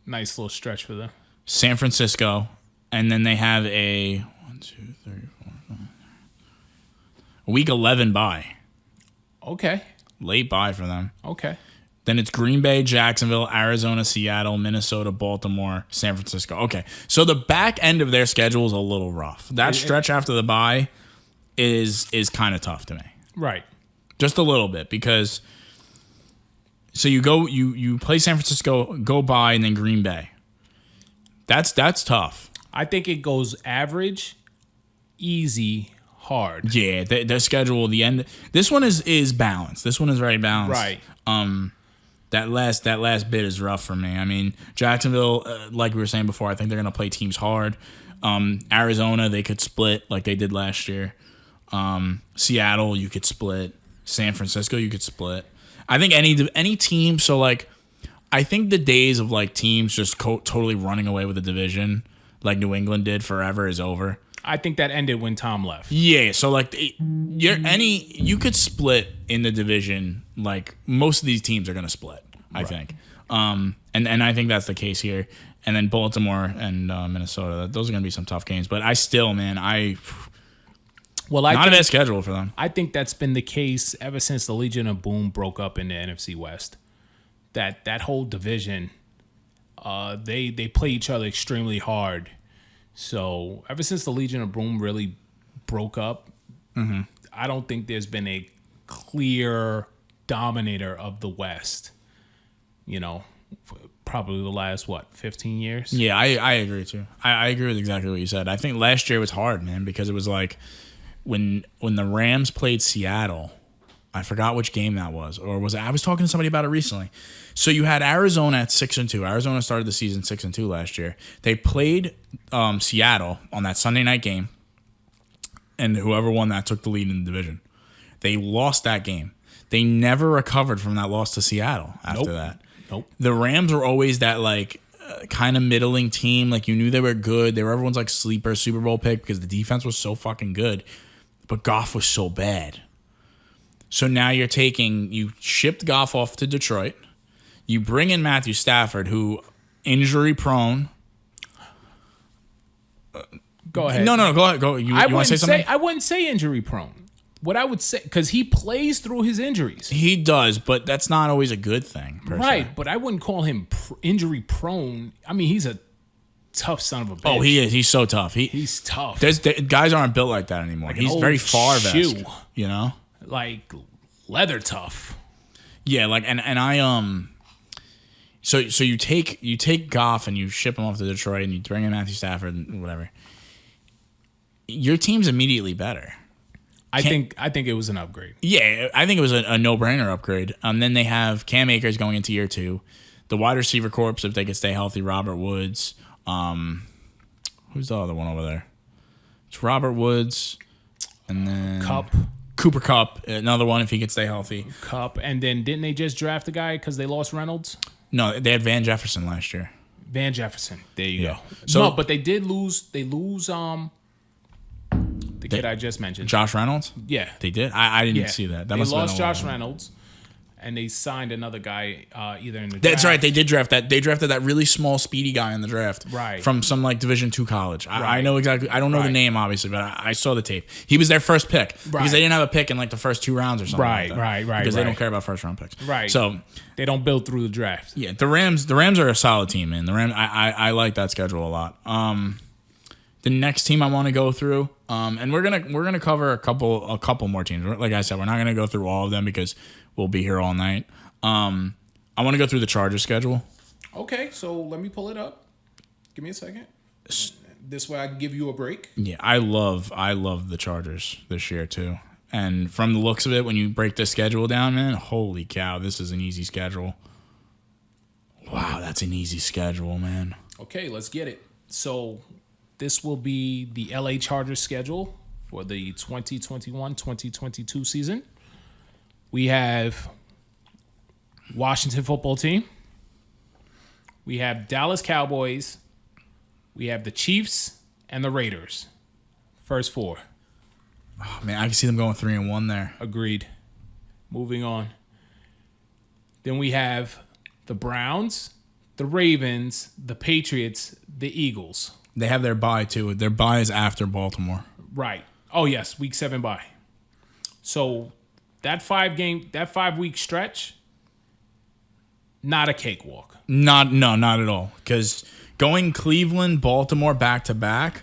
nice little stretch for them. San Francisco, and then they have a 1, 2, 3, 4, 5. Week 11 bye. Okay. Late bye for them. Okay. Then it's Green Bay, Jacksonville, Arizona, Seattle, Minnesota, Baltimore, San Francisco. Okay, so the back end of their schedule is a little rough. That stretch after the bye is kind of tough to me. Right. Just a little bit, because so you play San Francisco, go by, and then Green Bay. That's tough. I think it goes average, easy, hard. Yeah, their schedule, the end. This one is balanced. This one is very balanced. Right. That last bit is rough for me. I mean, Jacksonville, like we were saying before, I think they're going to play teams hard. Arizona, they could split like they did last year. Seattle, you could split. San Francisco, you could split. I think any team. So like, I think the days of like teams just totally running away with the division, like New England did forever, is over. I think that ended when Tom left. Yeah, so like you could split in the division. Like most of these teams are going to split, I think. And I think that's the case here. And then Baltimore and Minnesota, those are going to be some tough games. But I still, man, not a bad schedule for them. I think that's been the case ever since the Legion of Boom broke up in the NFC West. That whole division, they play each other extremely hard. So ever since the Legion of Boom really broke up, I don't think there's been a clear dominator of the West. You know, probably the last 15 years. Yeah, I agree too. I agree with exactly what you said. I think last year was hard, man, because it was like when the Rams played Seattle. I forgot which game that was, or was it, I was talking to somebody about it recently. So you had Arizona at 6-2. Arizona started the season 6-2 last year. They played Seattle on that Sunday night game, and whoever won that took the lead in the division. They lost that game. They never recovered from that loss to Seattle after that. Nope. The Rams were always that like kind of middling team. Like you knew they were good. They were everyone's like sleeper Super Bowl pick because the defense was so fucking good, but Goff was so bad. So now you shipped Goff off to Detroit. You bring in Matthew Stafford, who injury prone. Go ahead. No, go ahead. Go. You want to say something? I wouldn't say injury prone. What I would say, because he plays through his injuries. He does, but that's not always a good thing. Right, but I wouldn't call him injury prone. I mean, he's a tough son of a bitch. Oh, he is. He's so tough. He's tough. Guys aren't built like that anymore. Like he's very Favre-esque, you know? Like leather tough. Yeah, like and I so you take Goff and you ship him off to Detroit and you bring in Matthew Stafford and whatever. Your team's immediately better. I think it was an upgrade. Yeah, I think it was a no-brainer upgrade. Then they have Cam Akers going into year 2. The wide receiver corps, if they could stay healthy, Robert Woods. Who's the other one over there? It's Robert Woods, and then Cooper Kupp, another one if he could stay healthy. Kupp, and then didn't they just draft a guy because they lost Reynolds? No, they had Van Jefferson last year. Van Jefferson. There you go. So, no, but they did lose. They lose. The kid I just mentioned, Josh Reynolds. Yeah, they did. I didn't see that. They lost Josh Reynolds, and they signed another guy either in the draft. That's right. They did draft that. They drafted that really small, speedy guy in the draft. Right. From some like Division II college. I know exactly. I don't know the name obviously, but I saw the tape. He was their first pick because they didn't have a pick in like the first 2 rounds or something. Right. Because they don't care about first round picks. Right. So they don't build through the draft. Yeah. The Rams are a solid team, man. The Rams. I like that schedule a lot. The next team I want to go through, and we're gonna cover a couple more teams. Like I said, we're not gonna go through all of them because we'll be here all night. I want to go through the Chargers schedule. Okay, so let me pull it up. Give me a second. This way I can give you a break. Yeah, I love the Chargers this year too. And from the looks of it, when you break the schedule down, man, holy cow, this is an easy schedule. Wow, that's an easy schedule, man. Okay, let's get it. So this will be the LA Chargers schedule for the 2021-2022 season. We have Washington football team. We have Dallas Cowboys. We have the Chiefs and the Raiders. First 4. Oh, man, I can see them going 3-1 there. Agreed. Moving on. Then we have the Browns, the Ravens, the Patriots, the Eagles. They have their bye too. Their bye is after Baltimore. Right. Oh yes, week 7 bye. So that 5-week stretch, not a cakewalk. Not at all. Because going Cleveland, Baltimore back to back,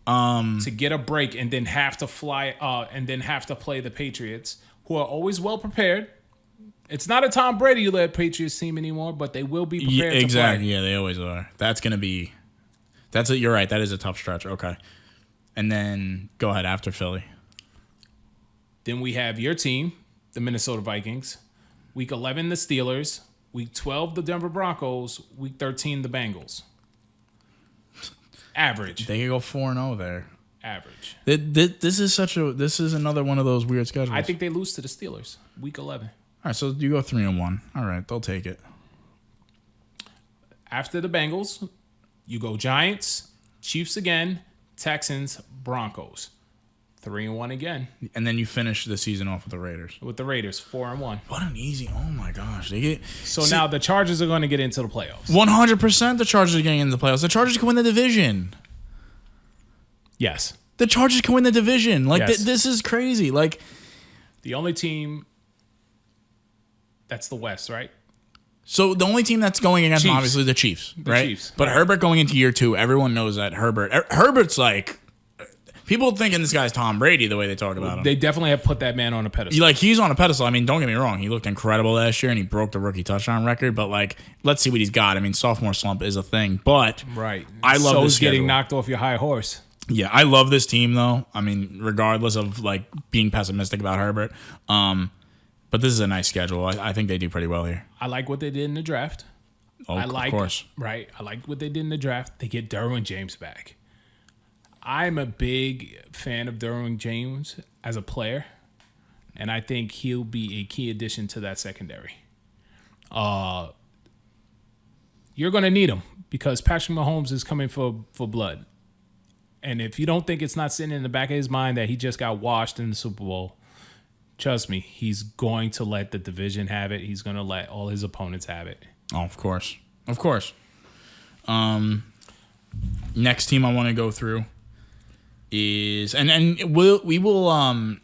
to get a break and then have to fly, and then have to play the Patriots, who are always well prepared. It's not a Tom Brady-led Patriots team anymore, but they will be prepared. Yeah, exactly. To play. Yeah, they always are. That's gonna be. You're right. That is a tough stretch. Okay. And then go ahead after Philly. Then we have your team, the Minnesota Vikings. Week 11, the Steelers. Week 12, the Denver Broncos. Week 13, the Bengals. Average. They could go 4-0 there. Average. This is another one of those weird schedules. I think they lose to the Steelers. Week 11. All right, so you go 3-1. All right, they'll take it. After the Bengals, you go Giants, Chiefs again, Texans, Broncos. 3-1 again. And then you finish the season off with the Raiders. With the Raiders, 4-1. What an easy! Oh my gosh, now the Chargers are going to get into the playoffs. 100%, the Chargers are getting into the playoffs. The Chargers can win the division. Yes, the Chargers can win the division. Like yes. This is crazy. Like the only team that's the West, right? So the only team that's going against them, Chiefs. obviously, the Chiefs, right? Chiefs. But Herbert going into year 2, everyone knows that Herbert's like, people thinking this guy's Tom Brady the way they talk about him. They definitely have put that man on a pedestal. Like, he's on a pedestal. I mean, don't get me wrong. He looked incredible last year, and he broke the rookie touchdown record. But, like, let's see what he's got. I mean, sophomore slump is a thing. But right. I love this schedule. Getting knocked off your high horse. Yeah, I love this team though. I mean, regardless of like being pessimistic about Herbert, but this is a nice schedule. I think they do pretty well here. I like what they did in the draft. Oh, of course. Right. I like what they did in the draft. They get Derwin James back. I'm a big fan of Derwin James as a player, and I think he'll be a key addition to that secondary. You're going to need him because Patrick Mahomes is coming for blood. And if you don't think it's not sitting in the back of his mind that he just got washed in the Super Bowl, trust me, he's going to let the division have it. He's going to let all his opponents have it. Oh, of course. Of course. Next team I want to go through is we will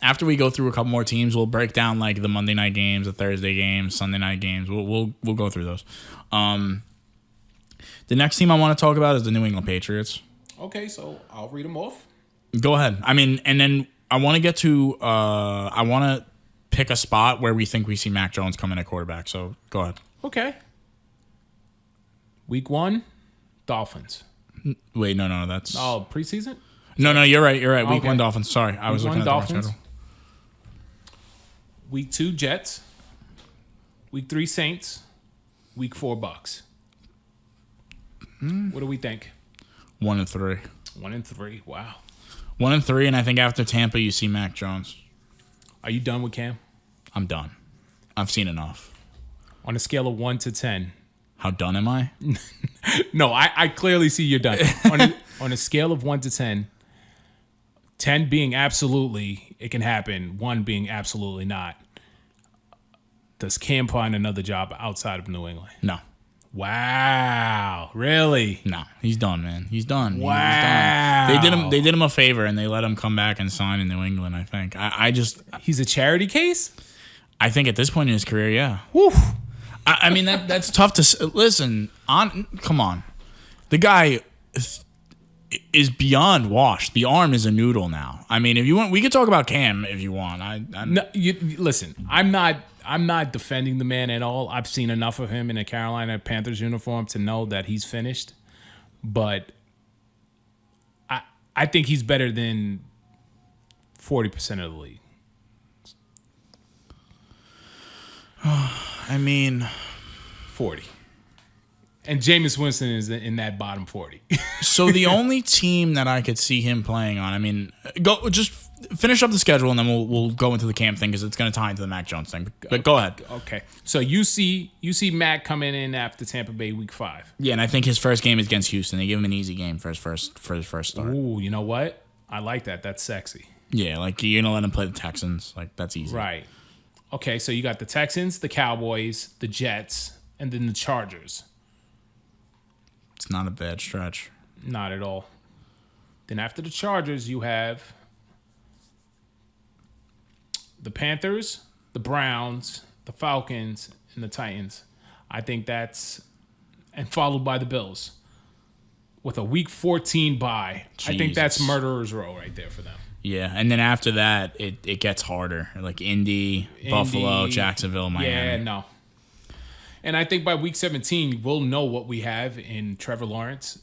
after we go through a couple more teams, we'll break down like the Monday night games, the Thursday games, Sunday night games. We'll go through those. The next team I want to talk about is the New England Patriots. Okay, so I'll read them off. Go ahead. I mean, and then I want to get to I want to pick a spot where we think we see Mac Jones come in at quarterback. So go ahead. Okay. Week 1, Dolphins. Wait, no, that's preseason? No, you're right. Week Okay. 1 Dolphins. Sorry, I was looking at the wrong Dolphins. schedule. Week 2, Jets. Week 3, Saints. Week 4, Bucks. What do we think? 1-3. 1-3. Wow. 1-3, and I think after Tampa, you see Mac Jones. Are you done with Cam? I'm done. I've seen enough. On a scale of 1 to 10. How done am I? No, I clearly see you're done. On a scale of 1 to 10, 10 being absolutely, it can happen, 1 being absolutely not. Does Cam find another job outside of New England? No. Wow. Really? No. He's done, man. He's done. Wow. He's done. They did him a favor, and they let him come back and sign in New England, I think. He's a charity case? I think at this point in his career, yeah. Whew. I mean, that's tough to listen. Come on, the guy is beyond washed. The arm is a noodle now. I mean, if you want, we could talk about Cam if you want. Listen. I'm not defending the man at all. I've seen enough of him in a Carolina Panthers uniform to know that he's finished. But I think he's better than 40% of the league. I mean, 40. And Jameis Winston is in that bottom 40. So the only team that I could see him playing on, I mean, just finish up the schedule and then we'll go into the Cam thing because it's going to tie into the Mac Jones thing. But go ahead. Okay. So you see Mac coming in after Tampa Bay week 5. Yeah, and I think his first game is against Houston. They give him an easy game for his first start. Ooh, you know what? I like that. That's sexy. Yeah, like you're going to let him play the Texans. Like that's easy. Right. Okay, so you got the Texans, the Cowboys, the Jets, and then the Chargers. It's not a bad stretch. Not at all. Then after the Chargers, you have the Panthers, the Browns, the Falcons, and the Titans. I think and followed by the Bills with a Week 14 bye. Jesus. I think that's murderer's row right there for them. Yeah, and then after that, it gets harder. Like Indy, Buffalo, Jacksonville, Miami. Yeah, no. And I think by week 17, we'll know what we have in Trevor Lawrence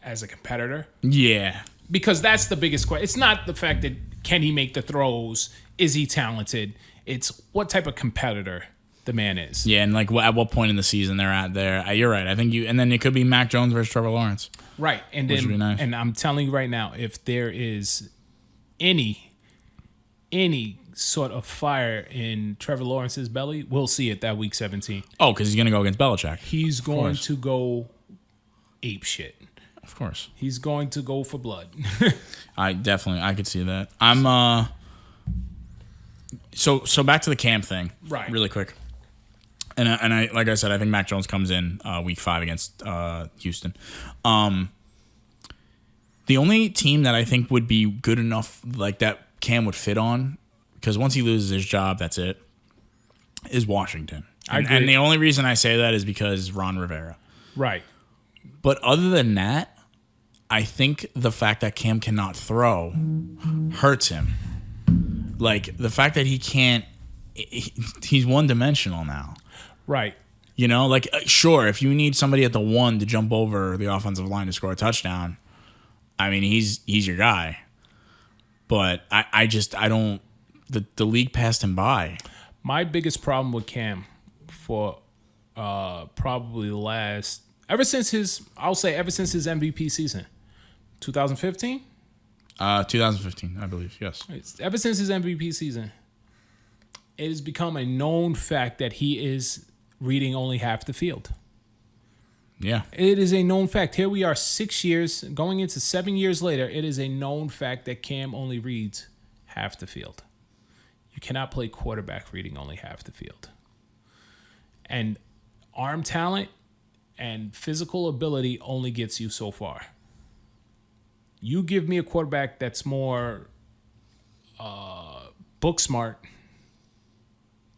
as a competitor. Yeah. Because that's the biggest question. It's not the fact that can he make the throws, is he talented? It's what type of competitor the man is. Yeah, and like at what point in the season they're at there. You're right. I think and then it could be Mac Jones versus Trevor Lawrence. Right. And which would be nice. And I'm telling you right now, if there is any sort of fire in Trevor Lawrence's belly, we'll see it that week 17. Oh, because he's going to go against Belichick. He's going to go ape shit. Of course. He's going to go for blood. I could see that. I'm so back to the Cam thing. Right. Really quick. And I like I said, I think Mac Jones comes in week 5 against Houston. The only team that I think would be good enough like that Cam would fit on, because once he loses his job, that's it, is Washington. And the only reason I say that is because Ron Rivera. Right. But other than that, I think the fact that Cam cannot throw hurts him. Like, the fact that he can't, he's one-dimensional now. Right. You know, like, sure, if you need somebody at the 1 to jump over the offensive line to score a touchdown, I mean, he's your guy. But I don't. The league passed him by. My biggest problem with Cam for probably the last ever since his MVP season, 2015. 2015, I believe. Yes. Ever since his MVP season, it has become a known fact that he is reading only half the field. Yeah. It is a known fact. Here we are 6 years, going into 7 years later, it is a known fact that Cam only reads half the field. You cannot play quarterback reading only half the field. And arm talent and physical ability only gets you so far. You give me a quarterback that's more book smart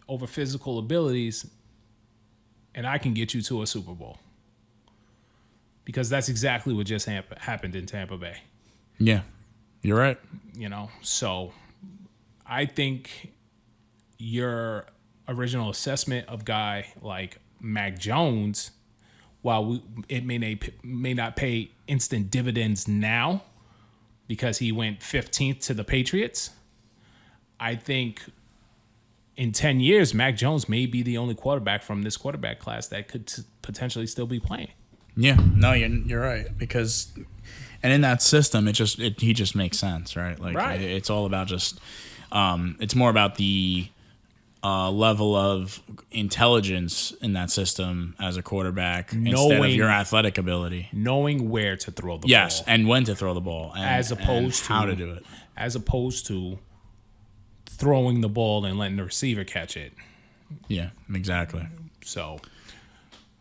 over physical abilities, and I can get you to a Super Bowl. Because that's exactly what just happened in Tampa Bay. Yeah, you're right. So I think your original assessment of guy like Mac Jones, while it may not pay instant dividends now because he went 15th to the Patriots, I think in 10 years, Mac Jones may be the only quarterback from this quarterback class that could potentially still be playing. Yeah, no, you're right, because and in that system, he just makes sense, right? Like right. It's all about just it's more about the level of intelligence in that system as a quarterback instead of your athletic ability, knowing where to throw the ball. Yes, and when to throw the ball, as opposed to how to do it, as opposed to throwing the ball and letting the receiver catch it. Yeah, exactly. So.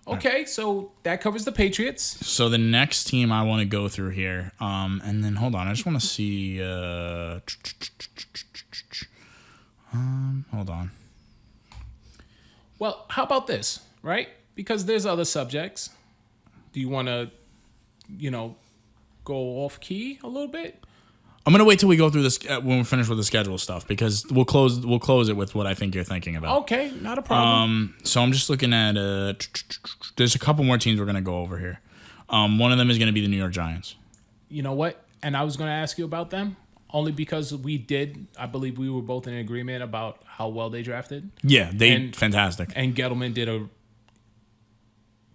Okay, so that covers the Patriots. So the next team I want to go through here, and then hold on, I just want to see. Hold on. Well, how about this, right? Because there's other subjects. Do you want to, go off key a little bit? I'm gonna wait till we go through this when we're finished with the schedule stuff, because we'll close it with what I think you're thinking about. Okay, not a problem. So I'm just looking at there's a couple more teams we're gonna go over here. One of them is gonna be the New York Giants. You know what? And I was gonna ask you about them only because I believe we were both in agreement about how well they drafted. Yeah, fantastic. And Gettleman did a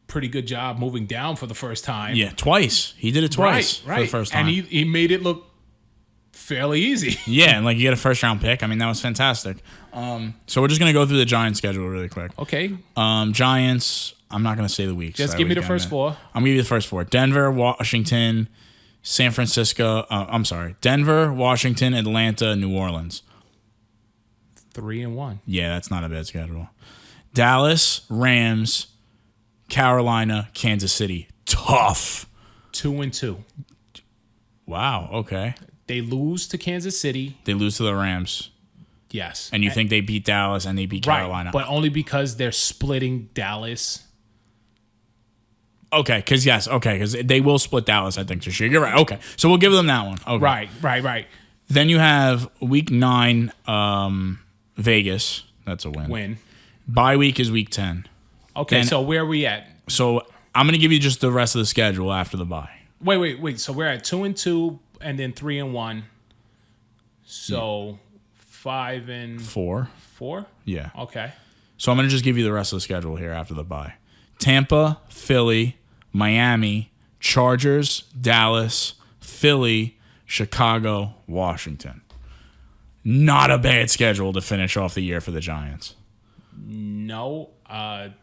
pretty good job moving down for the first time. Yeah, twice. He did it twice for the first time, and he made it look fairly easy. Yeah, and you get a first round pick. I mean, that was fantastic. So we're just gonna go through the Giants schedule really quick. Okay. Giants. I'm not gonna say the weeks. Just give me the first four. I'm gonna give you the first four: Denver, Washington, San Francisco. Denver, Washington, Atlanta, New Orleans. 3-1. Yeah, that's not a bad schedule. Dallas, Rams, Carolina, Kansas City. Tough. 2-2. Wow. Okay. They lose to Kansas City. They lose to the Rams. Yes. And you think they beat Dallas and they beat Carolina. Right, but only because they're splitting Dallas. Okay, because they will split Dallas, I think, this year. You're right. Okay, so we'll give them that one. Okay. Right. Then you have Week 9, Vegas. That's a win. Bye week is Week 10. Okay, then, so where are we at? So I'm going to give you just the rest of the schedule after the bye. Wait. So we're at 2-2 and then 3-1. So 5-4. 4? Yeah. Okay. So I'm going to just give you the rest of the schedule here after the bye. Tampa, Philly, Miami, Chargers, Dallas, Philly, Chicago, Washington. Not a bad schedule to finish off the year for the Giants. No.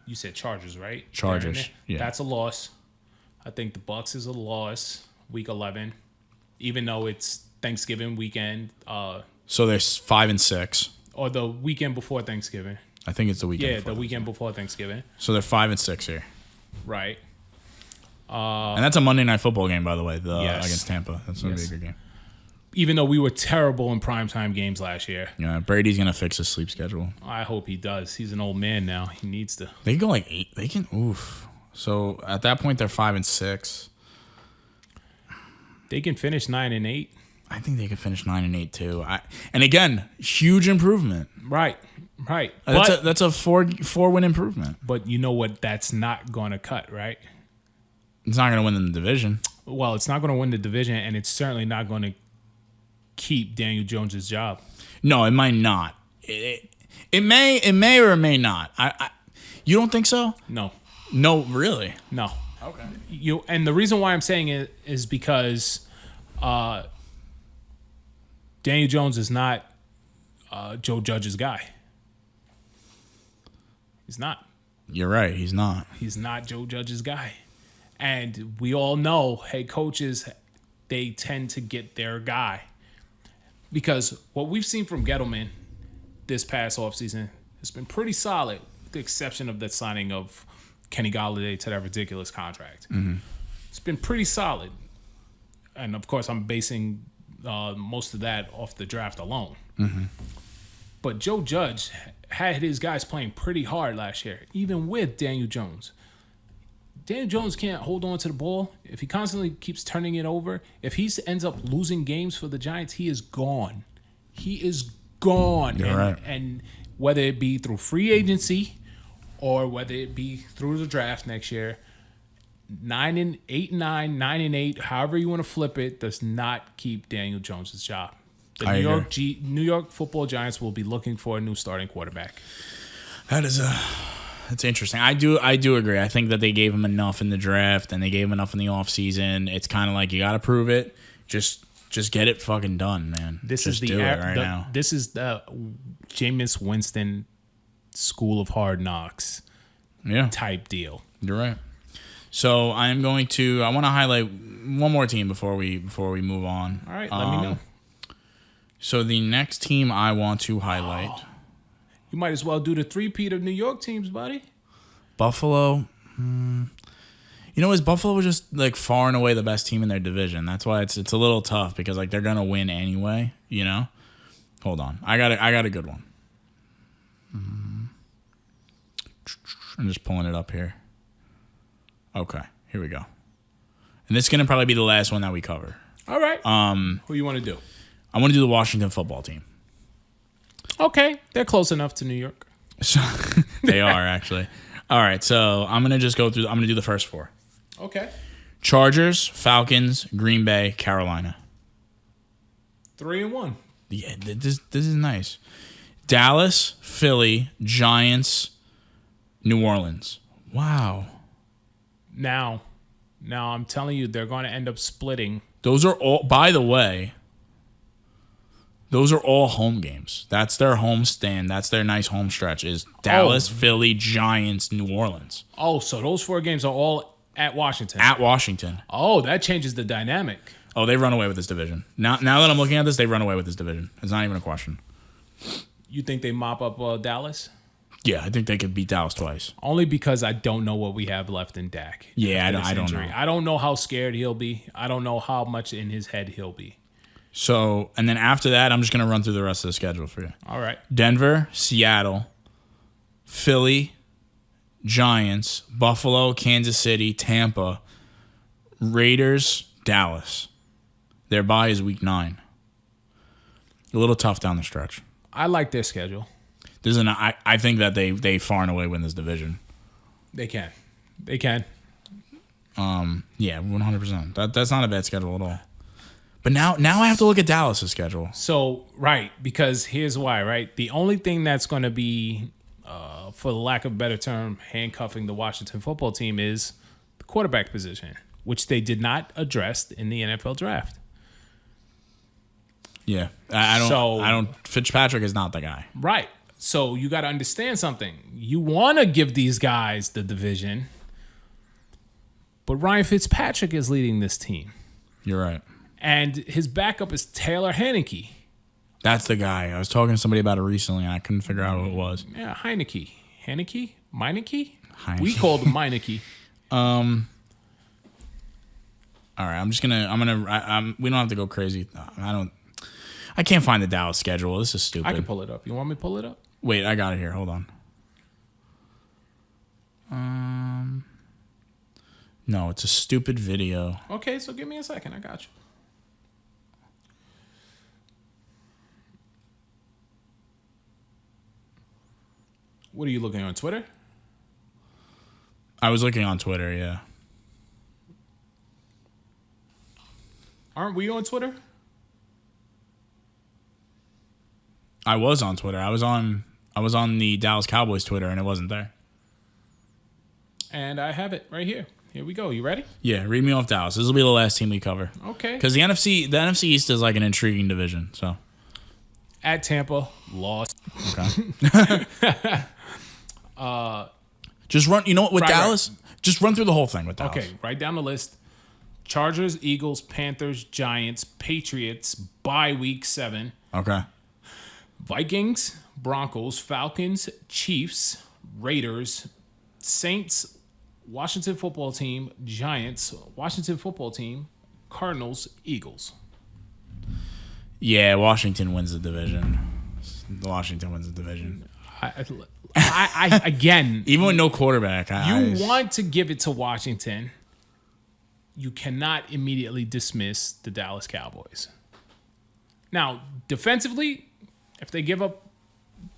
You said Chargers, right? Chargers, yeah. That's a loss. I think the Bucs is a loss, Week 11, even though it's Thanksgiving weekend. So there's 5 and 6. Or the weekend before Thanksgiving. I think it's the weekend. Yeah, the weekend before Thanksgiving. So they're 5 and 6 here. Right. And that's a Monday Night Football game, by the way, against Tampa. That's going to be a good game. Even though we were terrible in primetime games last year. Yeah, Brady's going to fix his sleep schedule. I hope he does. He's an old man now. He needs to. They can go 8. They can, oof. So at that point, they're 5 and 6. They can finish 9 and 8. I think they could finish 9 and 8 too. And again, huge improvement. Right. That's a 4-win improvement. But you know what? That's not going to cut, right? It's not going to win in the division. Well, it's not going to win the division, and it's certainly not going to keep Daniel Jones' job. No, it might not. It may or it may not. You don't think so? No. No, really? No. Okay. And the reason why I'm saying it is because Daniel Jones is not Joe Judge's guy. He's not. You're right. He's not. He's not Joe Judge's guy. And we all know head coaches, they tend to get their guy. Because what we've seen from Gettleman this past offseason has been pretty solid, with the exception of the signing of Kenny Golladay to that ridiculous contract. Mm-hmm. It's been pretty solid. And, of course, I'm basing most of that off the draft alone. Mm-hmm. But Joe Judge had his guys playing pretty hard last year, even with Daniel Jones. Daniel Jones can't hold on to the ball. If he constantly keeps turning it over, if he ends up losing games for the Giants, he is gone. He is gone. You're right. And whether it be through free agency or whether it be through the draft next year, 9-8, 9-8, however you want to flip it, does not keep Daniel Jones' job. The New York Football Giants will be looking for a new starting quarterback. That's interesting. I do agree. I think that they gave him enough in the draft and they gave him enough in the offseason. It's kind of like you got to prove it. Just get it fucking done, man. This just is do it right now. This is the Jameis Winston School of Hard Knocks type deal. You're right. So I want to highlight one more team before we move on. All right, let me know. So the next team I want to highlight. You might as well do the three-peat of New York teams, buddy. Buffalo. Buffalo was just like far and away the best team in their division. That's why it's a little tough because like they're gonna win anyway. You know. Hold on, I got a good one. I'm just pulling it up here. Okay, here we go. And this is gonna probably be the last one that we cover. All right. Who you want to do? I want to do the Washington football team. Okay, they're close enough to New York. So they are actually. All right, so I'm gonna just go through. I'm gonna do the first four. Okay. Chargers, Falcons, Green Bay, Carolina. 3-1. Yeah, this is nice. Dallas, Philly, Giants, New Orleans. Wow. Now I'm telling you, they're going to end up splitting. Those are all. By the way. Those are all home games. That's their home stand. That's their nice home stretch is Dallas, Philly, Giants, New Orleans. Oh, so those 4 games are all at Washington. At Washington. Oh, that changes the dynamic. Oh, they run away with this division. Now that I'm looking at this, they run away with this division. It's not even a question. You think they mop up Dallas? Yeah, I think they could beat Dallas twice. Only because I don't know what we have left in Dak. Yeah, I don't know. I don't know how scared he'll be. I don't know how much in his head he'll be. So, and then after that, I'm just going to run through the rest of the schedule for you. All right. Denver, Seattle, Philly, Giants, Buffalo, Kansas City, Tampa, Raiders, Dallas. Their bye is week 9. A little tough down the stretch. I like their schedule. I think that they far and away win this division. They can. Yeah, 100%. That's not a bad schedule at all. But now I have to look at Dallas' schedule. So, right, because here's why, right? The only thing that's going to be, for the lack of a better term, handcuffing the Washington football team is the quarterback position, which they did not address in the NFL draft. Yeah, I don't. Fitzpatrick is not the guy. Right. So you got to understand something. You want to give these guys the division, but Ryan Fitzpatrick is leading this team. You're right. And his backup is Taylor Heineke. That's the guy. I was talking to somebody about it recently, and I couldn't figure out who it was. Yeah, Heineke. Meineke? Heineke. We called him Meineke. All right, we don't have to go crazy. I can't find the Dallas schedule. This is stupid. I can pull it up. You want me to pull it up? Wait, I got it here. Hold on. No, it's a stupid video. Okay, so give me a second. I got you. What are you looking on Twitter? I was looking on Twitter, yeah. Aren't we on Twitter? I was on Twitter. I was on the Dallas Cowboys Twitter, and it wasn't there. And I have it right here. Here we go. You ready? Yeah, read me off Dallas. This will be the last team we cover. Okay. Because the NFC East is like an intriguing division. So At Tampa, lost. okay. Just run. You know what with Dallas? Right. Just run through the whole thing with Dallas. Okay, write down the list. Chargers, Eagles, Panthers, Giants, Patriots, bye week 7. Okay. Vikings, Broncos, Falcons, Chiefs, Raiders, Saints, Washington football team, Giants, Washington football team, Cardinals, Eagles. Yeah, Washington wins the division. Washington wins the division. I again, even with no quarterback, you want to give it to Washington. You cannot immediately dismiss the Dallas Cowboys. Now, defensively, if they give up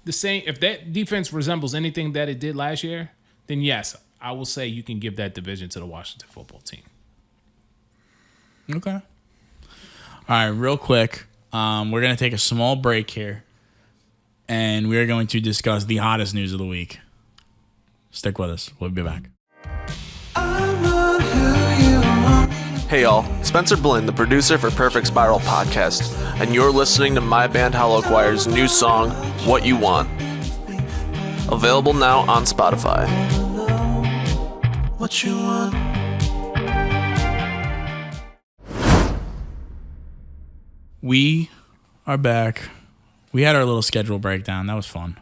the same, if that defense resembles anything that it did last year, then yes, I will say you can give that division to the Washington football team. Okay. All right, real quick, we're going to take a small break here, and we are going to discuss the hottest news of the week. Stick with us. We'll be back. Hey y'all, Spencer Blinn, the producer for Perfect Spiral Podcast, and you're listening to my band Hollow Choir's new song, What You Want. Available now on Spotify. What you want? We are back. We had our little schedule breakdown. That was fun.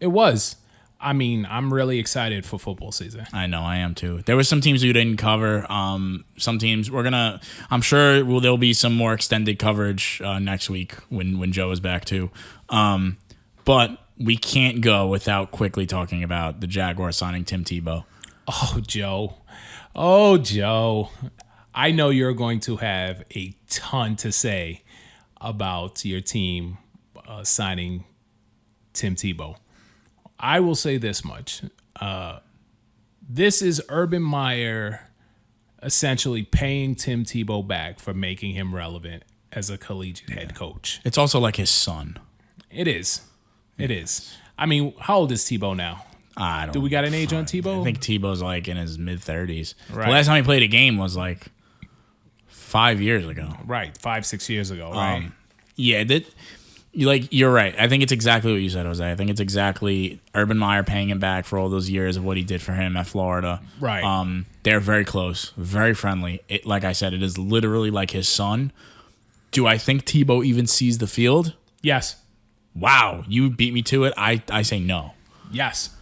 It was. I mean, I'm really excited for football season. I know, I am too. There were some teams we didn't cover. Some teams I'm sure there'll be some more extended coverage next week when Joe is back too. But we can't go without quickly talking about the Jaguars signing Tim Tebow. Oh, Joe. Oh, Joe. I know you're going to have a ton to say about your team signing Tim Tebow. I will say this much. This is Urban Meyer essentially paying Tim Tebow back for making him relevant as a collegiate head coach. It's also like his son. It is. It is. I mean, how old is Tebow now? I don't know. Do we got an age on Tebow? I think Tebow's like in his mid-30s. Right. The last time he played a game was like 5 years ago. Right, 5-6 years ago, right? Yeah, you're right. I think it's exactly what you said, Jose. I think it's exactly Urban Meyer paying him back for all those years of what he did for him at Florida. Right. They're very close, very friendly. Like I said, it is literally like his son. Do I think Tebow even sees the field? Yes. Wow, you beat me to it. I say no. Yes.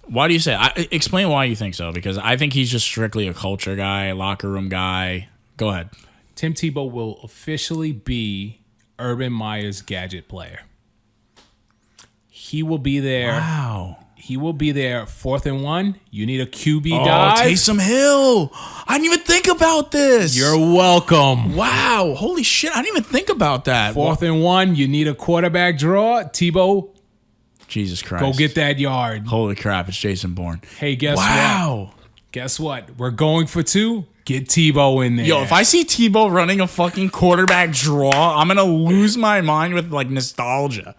Why do you say? Explain why you think so, because I think he's just strictly a culture guy, locker room guy. Go ahead. Tim Tebow will officially be Urban Meyer's gadget player. He will be there. Wow. He will be there 4th and 1. You need a QB dive. Taysom Hill. I didn't even think about this. You're welcome. Wow. Holy shit. I didn't even think about that. 4th and 1. You need a quarterback draw. Tebow, Jesus Christ. go get that yard. Holy crap. It's Jason Bourne. Hey, guess what? Wow. Guess what? We're going for 2. Get Tebow in there. Yo, if I see Tebow running a fucking quarterback draw, I'm going to lose my mind with like nostalgia.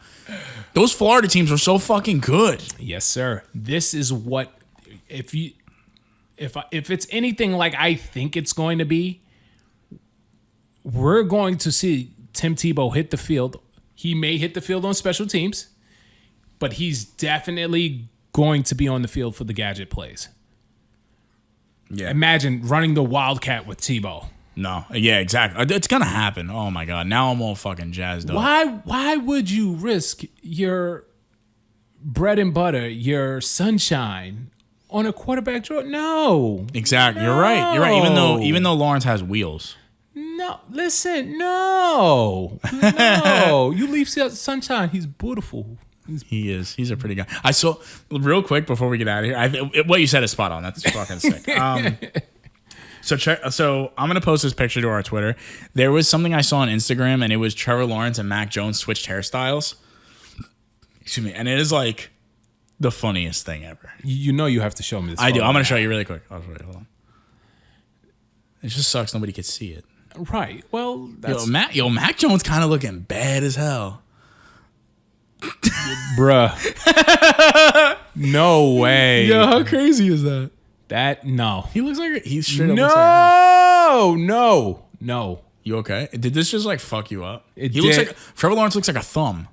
Those Florida teams were so fucking good. Yes, sir. This is what if it's anything like I think it's going to be, we're going to see Tim Tebow hit the field. He may hit the field on special teams, but he's definitely going to be on the field for the gadget plays. Yeah. Imagine running the Wildcat with Tebow. No. Yeah, exactly. It's going to happen. Oh, my God. Now I'm all fucking jazzed up. Why would you risk your bread and butter, your sunshine on a quarterback draw? No. Exactly. You're right. You're right. Even though Lawrence has wheels. No. Listen. No. No. You leave sunshine. He's beautiful. He is. He's a pretty guy. I saw, real quick before we get out of here, what you said is spot on. That's fucking sick. So I'm going to post this picture to our Twitter. There was something I saw on Instagram, and it was Trevor Lawrence and Mac Jones switched hairstyles. Excuse me. And it is like the funniest thing ever. You know you have to show me this. I do. I'm going to show you really quick. I'll show you. Hold on. It just sucks nobody could see it. Right. Well, that's Mac Jones kind of looking bad as hell. bruh. No way. Yo, how crazy is that? No. He looks like he's straight up. Looks like No. you okay? Did this just like fuck you up? It Looks did. like Trevor Lawrence looks like a thumb.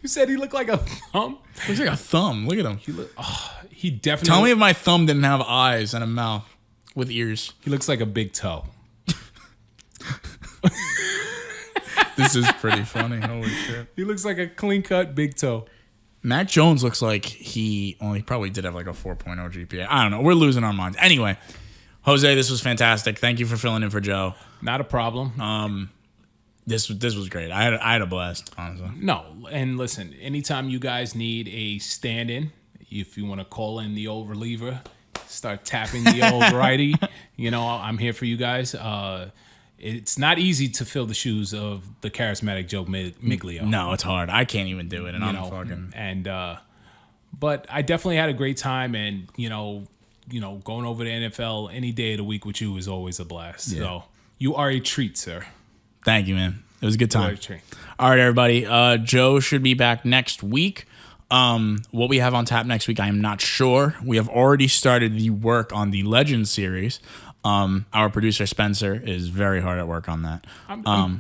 You said he looked like a thumb? Looks like a thumb. Look at him. He definitely. Tell me if my thumb didn't have eyes and a mouth with ears. He looks like a big toe. This is pretty funny. Holy shit. He looks like a clean cut big toe. Mac Jones looks like he probably did have like a 4.0 GPA. I don't know. We're losing our minds. Anyway, Jose, this was fantastic. Thank you for filling in for Joe. Not a problem. This was great. I had a blast, honestly. No, and listen, anytime you guys need a stand-in, if you want to call in the old reliever, start tapping the old righty, I'm here for you guys. It's not easy to fill the shoes of the charismatic Joe Miglio. No, it's hard. I can't even do it, and I'm fucking. And but I definitely had a great time, and going over the NFL any day of the week with you is always a blast. Yeah. So you are a treat, sir. Thank you, man. It was a good You are time. a treat. All right, everybody. Joe should be back next week. What we have on tap next week, I am not sure. We have already started the work on the Legends series. Our producer Spencer is very hard at work on that.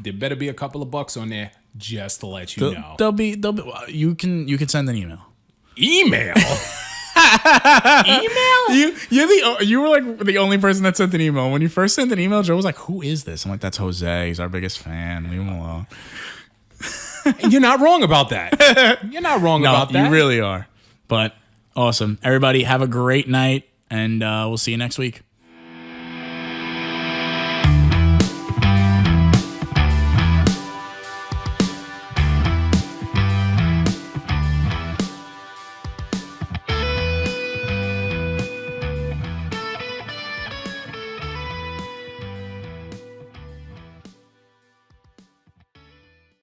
There better be a couple of bucks on there just to let you know. There'll be. You can send an email. Email. You were like the only person that sent an email. When you first sent an email, Joe was like, "Who is this?" I'm like, "That's Jose. He's our biggest fan. Leave him alone." You're not wrong about that. You're not wrong about that. You really are. But awesome, everybody. Have a great night, and we'll see you next week.